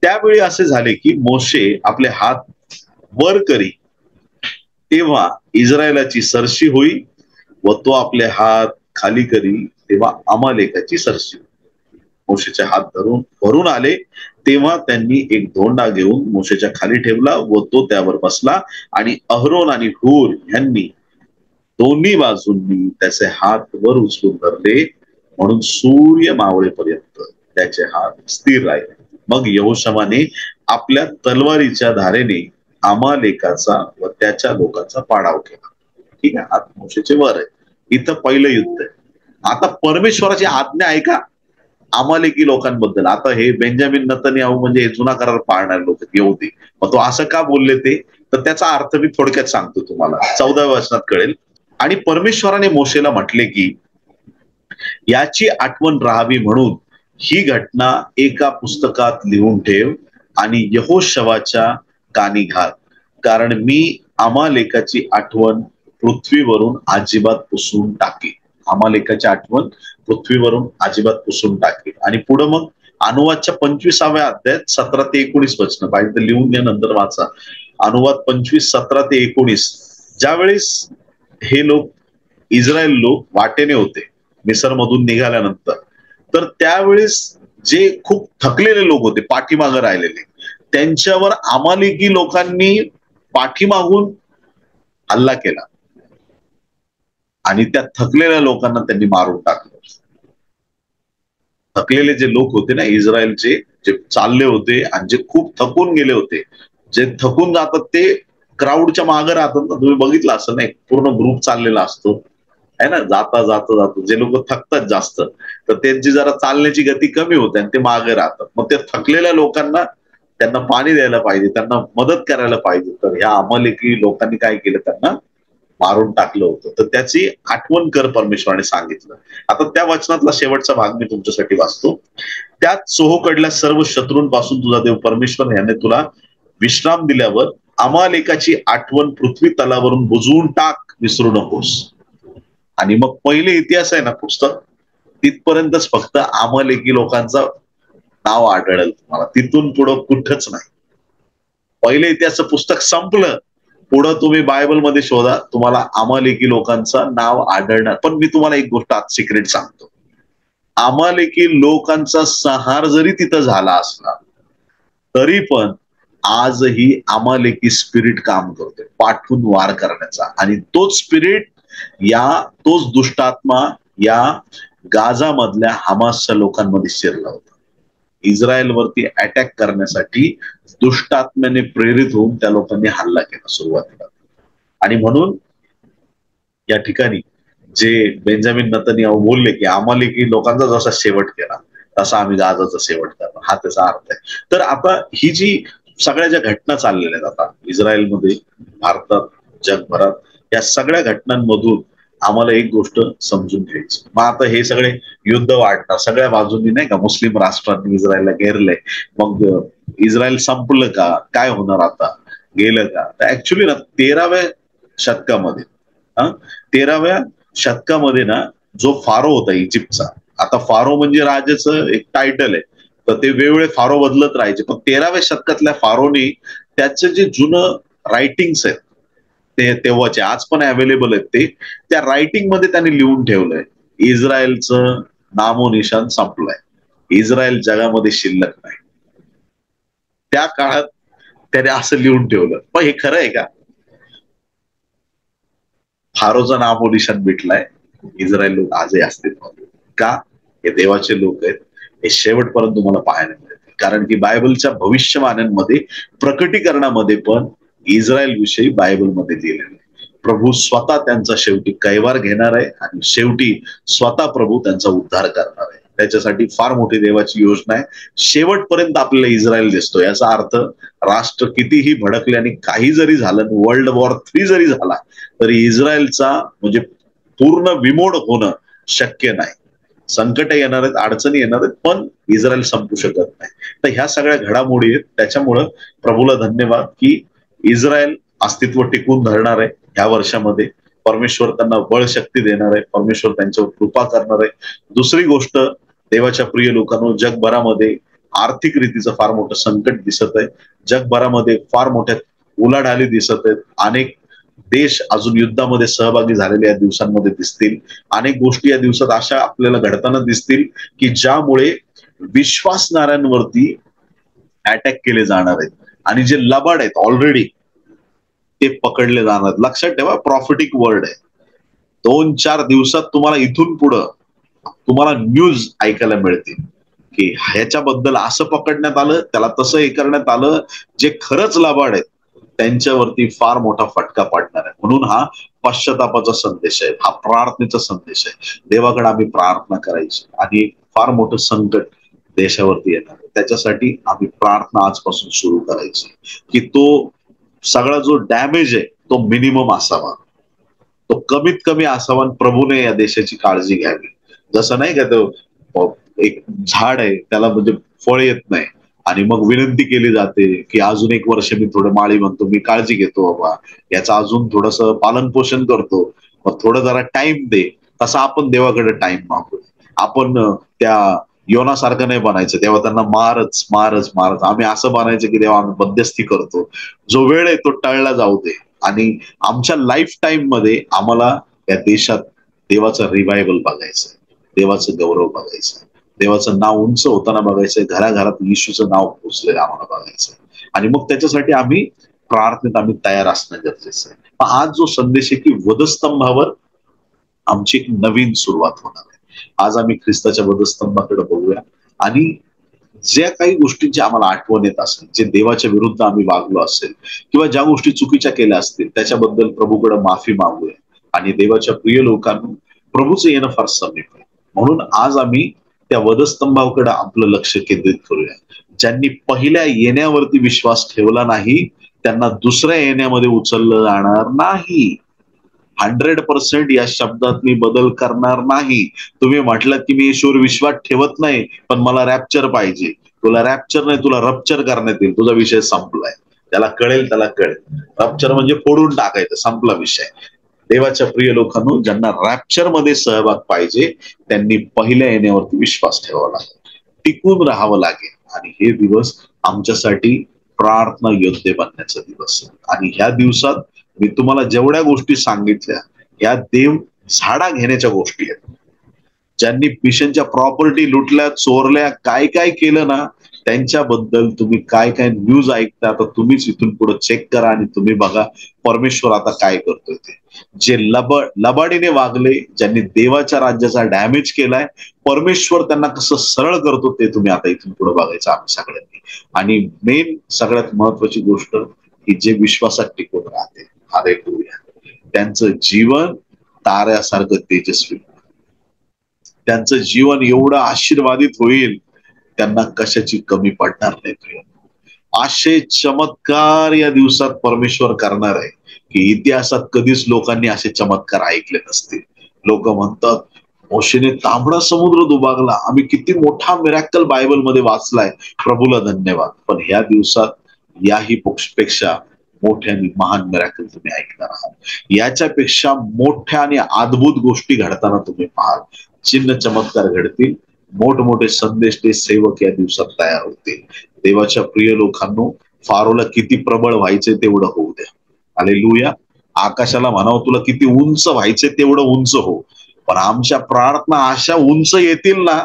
त्यावेळी असे झाले की मोशे आपले हात वर करी तेव्हा इस्रायलाची सरशी होई व तो आपले हात खाली करी तेव्हा अमालेकाची सरशी. मोशेचे हात भरून आले तेव्हा त्यांनी एक धोंडा घेऊन मोशेच्या खाली ठेवला व तो त्यावर बसला आणि अहरोन आणि हूर यांनी दोन्ही बाजूंनी त्याचे हात वर उचलून धरले म्हणून सूर्य मावळेपर्यंत त्याचे हात स्थिर राहिले. मग यहोशवाने आपल्या तलवारीच्या धारेने अमालेकाचा व त्याच्या लोकांचा पाडाव केला. ठीक आहे, हात मोशेचे वर आहे. इथं पहिलं युद्ध आहे. आता परमेश्वराची आज्ञा ऐका अमालेकी लोकांबद्दल. आता हे बेंजामिन नेतन्याहू म्हणजे जुना करार पाळणारे लोक यहुदी. मग तो असं का बोलले ते, तर त्याचा अर्थ मी थोडक्यात सांगतो तुम्हाला, 14व्या वचनात कळेल. आणि परमेश्वराने मोशेला म्हटले की याची आठवण राहावी म्हणून ही घटना एका पुस्तकात लिहून ठेव आणि यहोशवाच्या कानी घाल, कारण मी अमालेकाची आठवण पृथ्वीवरून अजिबात पुसून टाकेल. अमालेकाची आठवण पृथ्वीवरून अजिबात पुसून टाकेल. आणि पुढे मग अनुवादच्या 25व्या अध्यायात 17 ते 19 वचन पाहिजे तर लिहून घ्या, नंतर वाचा. अनुवाद 25, 17 ते 19. ज्यावेळेस हे लोक इस्रायल लोक वाटेने होते मिसर मधून निघाल्यानंतर, तर त्यावेळेस जे खूप थकलेले लोक होते पाठीमागे राहिलेले, त्यांच्यावर अमालेकी लोकांनी पाठीमागून हल्ला केला आणि त्या थकलेल्या लोकांना त्यांनी मारून टाकलं. थकलेले जे लोक होते ना इस्रायलचे, जे चालले होते आणि जे खूप थकून गेले होते, जे थकून जातात ते क्राऊडच्या मागे राहतात ना. तुम्ही बघितलं असं नाही, पूर्ण ग्रुप चाललेला असतो आहे ना, जाता जाता जातो. जे लोक थकतात जास्त तर त्यांची जरा चालण्याची गती कमी होते आणि ते मागे राहतात. मग ते थकलेल्या लोकांना त्यांना पाणी द्यायला पाहिजे, त्यांना मदत करायला पाहिजे. तर ह्या अमालेकी लोकांनी काय केलं, त्यांना मारून टाकलं होतं. तर त्याची आठवण कर परमेश्वराने सांगितलं. आता त्या वचनातला शेवटचा भाग मी तुमच्यासाठी वाचतो. त्यात सोहोकडल्या सर्व शत्रूंपासून तुझा देव परमेश्वर याने तुला विश्राम दिल्यावर अमालेकाची आठवण पृथ्वी तलावरून बुजवून टाक, विसरू नकोस. आणि मग पहिले इतिहास आहे ना पुस्तक, तिथपर्यंतच फक्त अमालेकी लोकांचा नाव आढळेल तुम्हाला. तिथून पुढं कुठंच नाही. पहिले इतिहासचं पुस्तक संपलं, पुढं तुम्ही बायबलमध्ये शोधा, तुम्हाला अमालेकी लोकांचं नाव आढळणार. पण मी तुम्हाला एक गोष्ट आज सिक्रेट सांगतो, अमालेकी लोकांचा संहार जरी तिथं झाला असला तरी पण आजही अमालेकी स्पिरिट काम करतोय पाठवून वार करण्याचा. आणि तोच स्पिरिट तोच दुष्टात्मा या गाझा मधल्या हमासच्या लोकांमध्ये शिरला होता. इस्रायलवरती अटॅक करण्यासाठी दुष्टात्म्याने प्रेरित होऊन त्या लोकांनी हल्ला केला सुरुवातीला. आणि म्हणून या ठिकाणी जे बेंजामिन नेतन्याहू बोलले की अमालेकी लोकांचा जसा शेवट केला तसा आम्ही गाजाचा शेवट करणार, हा त्याचा अर्थ आहे. तर आता ही जी सगळ्या ज्या घटना चाललेल्या आहेत आता इस्रायलमध्ये, भारतात, जगभरात, या सगळ्या घटनांमधून आम्हाला एक गोष्ट समजून घ्यायची. मग आता हे सगळे युद्ध वाढणार सगळ्या बाजूंनी नाही का, मुस्लिम राष्ट्रांनी इस्रायलला घेरलंय. मग इस्रायल संपलं का, काय होणार आता, गेलं का? तर ऍक्च्युली ना 13व्या शतकामध्ये ना जो फारो होता इजिप्तचा, आता फारो म्हणजे राजाचं एक टायटल आहे, तर ते वेगवेगळे फारो बदलत राहायचे. पण 13व्या शतकातल्या फारोने त्याचं जे जुनं रायटिंग्स आहेत ते तेव्हाचे आज पण अवेलेबल आहेत, ते त्या रायटिंग मध्ये त्यांनी लिहून ठेवलंय इस्रायलचं नामोनिशान संपलंय, इस्रायल जगामध्ये शिल्लक नाही. त्या काळात त्याने असं लिहून ठेवलं. पण हे खरं आहे का? फारोचा नामोनिशान मिटलाय, इस्रायल लोक आजही अस्तित्वात. का? हे देवाचे लोक आहेत, हे शेवटपर्यंत तुम्हाला पाहायला मिळते. कारण की बायबलच्या भविष्यवाण्यांमध्ये प्रकटीकरणामध्ये पण इस्रायल विषयी बायबलमध्ये लिहिलेलं आहे. प्रभू स्वतः त्यांचा शेवटी कैवार घेणार आहे आणि शेवटी स्वतः प्रभू त्यांचा उद्धार करणार आहे. त्याच्यासाठी फार मोठी देवाची योजना आहे. शेवटपर्यंत आपल्याला इस्रायल दिसतो. याचा अर्थ राष्ट्र कितीही भडकले आणि काही जरी झालं, वर्ल्ड वॉर 3 जरी झाला तरी इस्रायलचा म्हणजे पूर्ण विमोड होणं शक्य नाही. संकट येणार आहेत, अडचणी येणार आहेत, पण इस्रायल संपू शकत नाही. तर ह्या सगळ्या घडामोडी आहेत. त्याच्यामुळं प्रभूला धन्यवाद की इस्रायल अस्तित्व टिकून धरणार आहे. ह्या वर्षामध्ये परमेश्वर त्यांना बळ शक्ती देणार आहे, परमेश्वर त्यांच्यावर कृपा करणार आहे. दुसरी गोष्ट, देवाच्या प्रिय लोकांनो, जगभरामध्ये आर्थिक रीतीचं फार मोठं संकट दिसत आहे. जगभरामध्ये फार मोठ्या उलाढाली दिसत आहेत. अनेक देश अजून युद्धामध्ये सहभागी झालेले या दिवसांमध्ये दिसतील. अनेक गोष्टी या दिवसात अशा आपल्याला घडताना दिसतील की ज्यामुळे विश्वासणाऱ्यांवरती अटॅक केले जाणार आहेत आणि जे लबाड आहेत ऑलरेडी ते पकडले जाणार आहेत. लक्षात ठेवा, प्रॉफिटिक वर्ड आहे. 2-4 दिवसात तुम्हाला इथून पुढं तुम्हाला न्यूज ऐकायला मिळतील की ह्याच्याबद्दल असं पकडण्यात आलं, त्याला तसं हे करण्यात आलं. जे खरंच लबाड आहेत त्यांच्यावरती फार मोठा फटका पडणार आहे. म्हणून हा पश्चातापाचा संदेश आहे, हा प्रार्थनेचा संदेश आहे. देवाकडे आम्ही प्रार्थना करायची आणि फार मोठं संकट देशावरती येणार आहे. त्याच्यासाठी आम्ही प्रार्थना आजपासून सुरू करायची की तो सगळा जो डॅमेज आहे तो मिनिमम असावा, तो कमीत कमी असावा. प्रभूने या देशाची काळजी घ्यावी. जसं नाही का, तो एक झाड आहे त्याला म्हणजे फळ येत नाही आणि मग विनंती केली जाते की अजून 1 वर्ष मी थोडं माळी म्हणतो, मी काळजी घेतो बाबा, याचं अजून थोडस पालन पोषण करतो, मग थोडं जरा टाइम दे. तसं आपण देवाकडे टाइम मागू. आपण त्या योनासारखं नाही बनायचं, तेव्हा त्यांना मारच मारच मारच. आम्ही असं बनायचं की देवा आम्ही मध्यस्थी करतो, जो वेळ आहे तो टळला जाऊ दे. आणि आमच्या लाईफ टाईम मध्ये आम्हाला या देशात देवाचं रिवायवल बघायचंय, देवाचं गौरव बघायचं, देवाचं नाव उंच होताना बघायचंय, घराघरात येशूचं नाव पोचलेलं आम्हाला बघायचंय. आणि मग त्याच्यासाठी आम्ही प्रार्थनेत आम्ही तयार असणं गरजेचं आहे. आज जो संदेश आहे की वधस्तंभावर आमची एक नवीन सुरुवात होणार आहे. आज आम्ही ख्रिस्ताच्या वधस्तंभाकडे बघूया आणि ज्या काही गोष्टींची आम्हाला आठवण येत असेल, जे देवाच्या विरुद्ध आम्ही वागलो असेल किंवा ज्या गोष्टी चुकीच्या केल्या असतील त्याच्याबद्दल प्रभूकडे माफी मागूया. आणि देवाच्या प्रिय लोकांना प्रभूचं येणं फार समीप आहे. म्हणून आज आम्ही त्या वधस्तंभाकडे आपलं लक्ष केंद्रित करूया. ज्यांनी पहिल्या येण्यावरती विश्वास ठेवला नाही त्यांना दुसऱ्या येण्यामध्ये उचललं जाणार नाही. 100% या शब्दात मी बदल करणार नाही. तुम्ही म्हटलं की मी ईश्वर विश्वास ठेवत नाही पण मला रॅप्चर पाहिजे, तुला रॅप्चर नाही, तुला रप्चर करण्यात येईल. तुझा विषय संपलाय. त्याला कळेल त्याला कळेल. रप्चर म्हणजे फोडून टाकायचं, संपला विषय. देवाच्या प्रिय लोकांनो, ज्यांना रॅप्चर मध्ये सहभाग पाहिजे त्यांनी पहिल्या येण्यावरती विश्वास ठेवावा लागेल, टिकून राहावं लागेल. आणि हे दिवस आमच्यासाठी प्रार्थना योद्धे बनण्याचा दिवस आहे. आणि ह्या दिवसात मी तुम्हाला जेवढ्या गोष्टी सांगितल्या या देव झाडा घेण्याच्या गोष्टी आहेत. ज्यांनी मिशनच्या प्रॉपर्टी लुटल्या, चोरल्या, काय काय केलं ना, त्यांच्याबद्दल तुम्ही काय काय न्यूज ऐकता आता तुम्हीच इथून पुढे चेक करा आणि तुम्ही बघा परमेश्वर आता काय करतोय ते. जे लबाडीने वागले, ज्यांनी देवाच्या राज्याचा डॅमेज केलाय, परमेश्वर त्यांना कसं सरळ करतो ते तुम्ही आता इथून पुढे बघायचं आम्ही सगळ्यांनी. आणि मेन सगळ्यात महत्वाची गोष्ट की जे विश्वासात टिकून राहते, हालेलुया, त्यांचं जीवन ताऱ्यासारखं तेजस्वी, त्यांचं जीवन एवढं आशीर्वादित होईल त्यांना कशाची कमी पडणार नाही. असे चमत्कार या दिवसात परमेश्वर करणार आहे की इतिहासात कधीच लोकांनी असे चमत्कार ऐकले नसतील. लोक म्हणतात मोशेने तांबडा समुद्र दुभागला, आम्ही किती मोठा मिरॅकल बायबलमध्ये वाचलाय, प्रभूला धन्यवाद. पण ह्या दिवसात याही पेक्षा मोठ्या आणि महान मिरॅकल तुम्ही ऐकणार आहात. याच्यापेक्षा मोठ्या आणि अद्भुत गोष्टी घडताना तुम्ही पाहाल. चिन्ह चमत्कार घडतील, मोठमोठे संदेश ते सेवक या दिवसात तयार होतील. देवाच्या प्रिय लोकांनो, फारोला किती प्रबळ व्हायचे तेवढं होऊ द्या. हालेलुया. आकाशाला म्हणावं तुला किती उंच व्हायचे तेवढं उंच हो, पण आमच्या प्रार्थना अशा उंच येतील ना,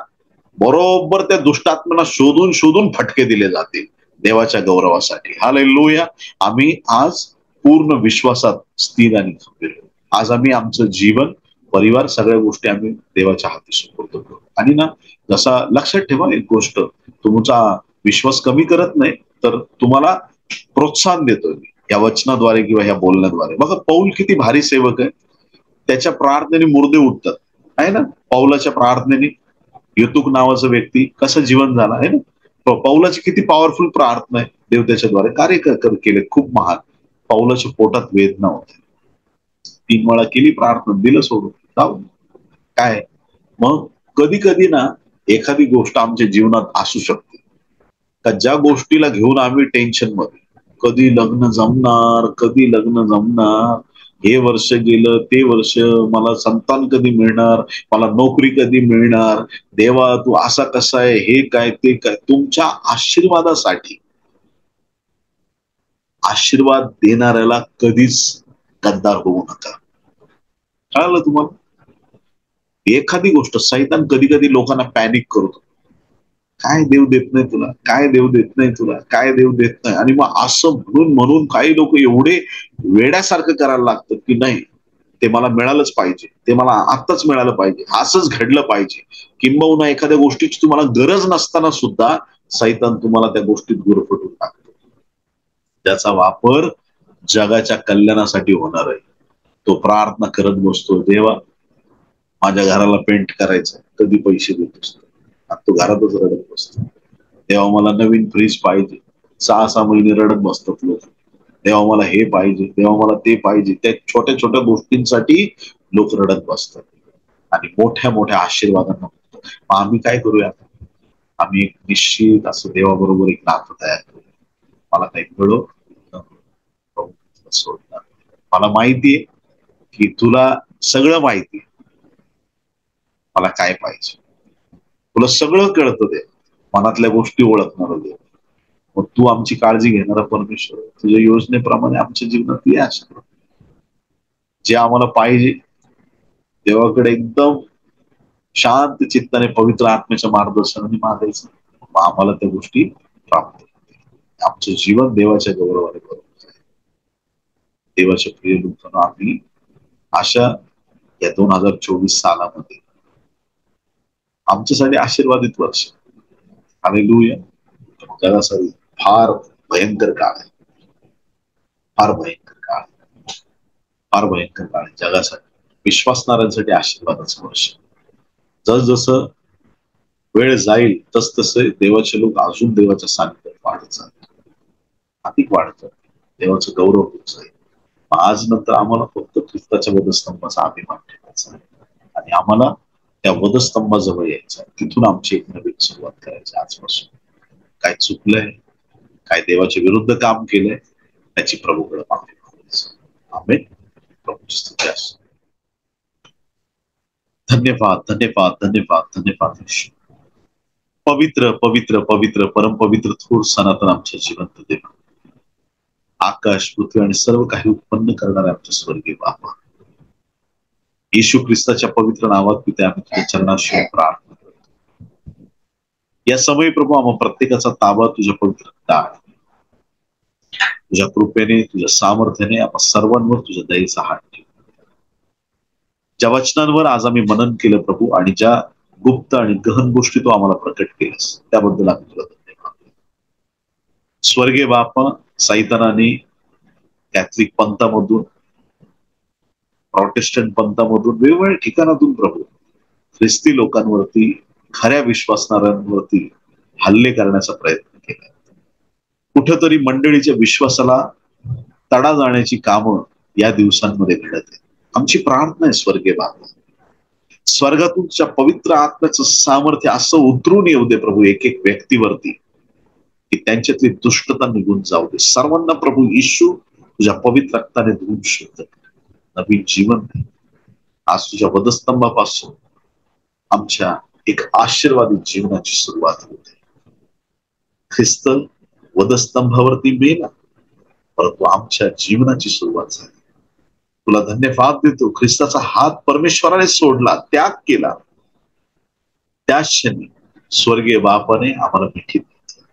बरोबर त्या दुष्टात्म्यांना शोधून शोधून फटके दिले जातील देवाच्या गौरवासाठी. हालेलुया. आम्ही आज पूर्ण विश्वासात स्थिर आणि खंबीर आहोत. आज आम्ही आमचं जीवन, परिवार, सगळ्या गोष्टी आम्ही देवाच्या हाती सुपूर्द करू. आणि ना, जसा लक्षात ठेवा एक गोष्ट, तुमचा विश्वास कमी करत नाही, तर तुम्हाला प्रोत्साहन देतोय मी या वचनाद्वारे किंवा या बोलण्याद्वारे. बघा पौल किती भारी सेवक आहे. त्याच्या प्रार्थनेने मुर्दे उठतात आहे ना. पौलाच्या प्रार्थनेने युतुक नावाचा व्यक्ती कसं जीवन झाला आहे ना. पौलाची किती पॉवरफुल प्रार्थना आहे. देव त्याच्याद्वारे कार्य केले खूप महान. पौलाच्या पोटात वेदना होत्या, 3 वेळा केली प्रार्थना, दिलं सोडून जाऊ काय. मग कधी कधी ना एखादी गोष्ट आमच्या जीवनात असू शकते का ज्या गोष्टीला घेऊन आम्ही टेन्शन मध्ये, कधी लग्न जमणार, कधी लग्न जमणार, हे वर्ष गेलं ते वर्ष, मला संतान कधी मिळणार, मला नोकरी कधी मिळणार, देवा तू असा कसा आहे, हे काय ते काय. तुमच्या आशीर्वादासाठी आशीर्वाद देणाऱ्याला कधीच गद्दार होऊ नका. कळलं तुम्हाला. एखादी गोष्ट सैतान कधी कधी लोकांना पॅनिक करतो, काय देव देत नाही तुला, काय देव देत नाही तुला, काय देव देत नाही. आणि मग असं म्हणून म्हणून काही लोक एवढे वेड्यासारखं करायला लागतात की नाही ते मला मिळालंच पाहिजे, ते मला आत्ताच मिळालं पाहिजे, असंच घडलं पाहिजे. किंबहुना एखाद्या गोष्टीची तुम्हाला गरज नसताना सुद्धा सैतान तुम्हाला त्या गोष्टीत गुरफटून टाकतो. त्याचा वापर जगाच्या कल्याणासाठी होणार आहे. तो प्रार्थना करत बसतो, देवा माझ्या घराला पेंट करायचं, कधी पैसे देतोस. तो घरातच रडत बसतो, तेव्हा मला नवीन फ्रीज पाहिजे. 6-6 महिने रडत बसतात लोक, तेव्हा मला हे पाहिजे, तेव्हा मला ते पाहिजे. त्या छोट्या छोट्या गोष्टींसाठी लोक रडत बसतात आणि मोठ्या मोठ्या आशीर्वादांना. आम्ही काय करूया, आम्ही एक निश्चित असं देवाबरोबर एक नातं तयार करू. मला काही मिळो सोडणार, मला माहितीये की तुला सगळं माहिती, मला काय पाहिजे, तुला सगळं कळतं. ते मनातल्या गोष्टी ओळखणार देव. मग तू आमची काळजी घेणारा परमेश्वर, तुझ्या योजनेप्रमाणे आमच्या जीवनात ये. अशा जे आम्हाला पाहिजे देवाकडे एकदम शांत चित्ताने पवित्र आत्म्याच्या मार्गदर्शनाने मागायचं, मग आम्हाला त्या गोष्टी प्राप्त होतील. आमचं जीवन देवाच्या गौरवाने करू. देवाच्या प्रिय लोकांना आम्ही अशा या 2024 सालामध्ये आमच्यासाठी आशीर्वादित वर्ष. हालेलुया. जगासाठी फार भयंकर काळ आहे, फार भयंकर काळ, फार भयंकर काळ आहे जगासाठी. विश्वासणाऱ्यांसाठी आशीर्वादाचं वर्ष. जसजसं वेळ जाईल तस तसे देवाचे लोक अजून देवाच्या सानिध्यात वाढत जातील, अधिक वाढत जातील, देवाचं गौरव होत जाईल. आज नंतर आम्हाला फक्त ख्रिस्ताच्या वधस्तंभाचा अभिमान ठेवायचा आहे आणि आम्हाला त्या वधस्तंभाजवळ यायचं आहे. तिथून आमची एक नवीन सुरुवात करायची. आजपासून काय चुकलंय, काय देवाच्या विरुद्ध काम केलंय, त्याची प्रभूकडे माफी मागायची. आमेन. प्रभूची स्तुती असो. धन्यवाद धन्यवाद धन्यवाद धन्यवाद. पवित्र पवित्र पवित्र परमपवित्र थोर सनातन आमच्या जिवंत देव, आकाश पृथ्वी आणि सर्व काही उत्पन्न करणारे आमच्या स्वर्गीय बापा, येशू ख्रिस्ताच्या पवित्र नावात पिते आम्ही तुझ्या चरणाशी प्रार्थना करतो. या समयी प्रभू आम्हा प्रत्येकाचा ताबा तुझ्या पवित्र दाळ, तुझ्या कृपेने, तुझ्या सामर्थ्याने आम्हा सर्वांवर तुझ्या दयेचा हात ठेव. ज्या वचनांवर आज आम्ही मनन केलं प्रभू, आणि ज्या गुप्त आणि गहन गोष्टी तू आम्हाला प्रकट केल्यास त्याबद्दल आम्ही तुला धन्यवाद. स्वर्गीय बापा, सैतानाने कॅथलिक पंथामधून, प्रोटेस्टंट पंथामधून, वेगवेगळ्या ठिकाणातून प्रभू ख्रिस्ती लोकांवरती, खऱ्या विश्वासणाऱ्यांवरती हल्ले करण्याचा प्रयत्न केला. कुठेतरी मंडळीच्या विश्वासाला तडा जाण्याची कामं या दिवसांमध्ये घडत आहेत. आमची प्रार्थना आहे स्वर्गीय बापा, स्वर्गातून तुझ्या पवित्र आत्म्याचं सामर्थ्य असं उतरून येऊ दे प्रभू एक एक व्यक्तीवरती, की त्यांच्यातली दुष्टता निघून जाऊ दे. सर्वांना प्रभू येशू तुझ्या पवित्र रक्ताने धुवून शुद्ध कर, नवीन जीवन दे. आज तुझ्या वधस्तंभापासून आमच्या एक आशीर्वादित जीवनाची सुरुवात होते. ख्रिस्त वधस्तंभावरती मेला, परंतु आमच्या जीवनाची सुरुवात झाली. तुला धन्यवाद देतो. ख्रिस्ताचा हात परमेश्वराने सोडला, त्याग केला, त्या क्षणी स्वर्गीय बापाने आम्हाला मिठीत घेतलं.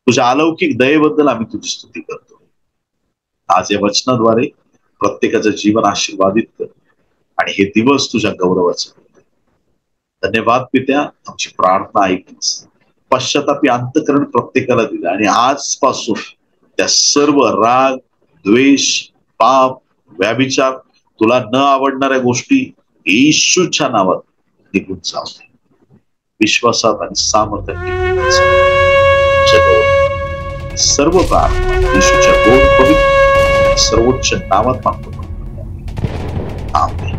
तुझ्या अलौकिक दयेबद्दल आम्ही तुझी स्तुती करतो. आज या वचनाद्वारे प्रत्येकाचं जीवन आशीर्वादित कर आणि हे दिवस तुझ्या गौरवाचे होते. धन्यवाद पित्या, आमची प्रार्थना ऐकलीस. पश्चातापी अंतःकरण प्रत्येकाला दिलं आणि आजपासून त्या सर्व राग, द्वेष, पाप, व्याभिचार, तुला न आवडणाऱ्या गोष्टी येशूच्या नावात निघून जाऊ. विश्वासात आणि सामर्थ्याने सर्व प्रार्थना येशूच्या गोड पवित्र सर्वोच्च नावात मागतो. आमेन.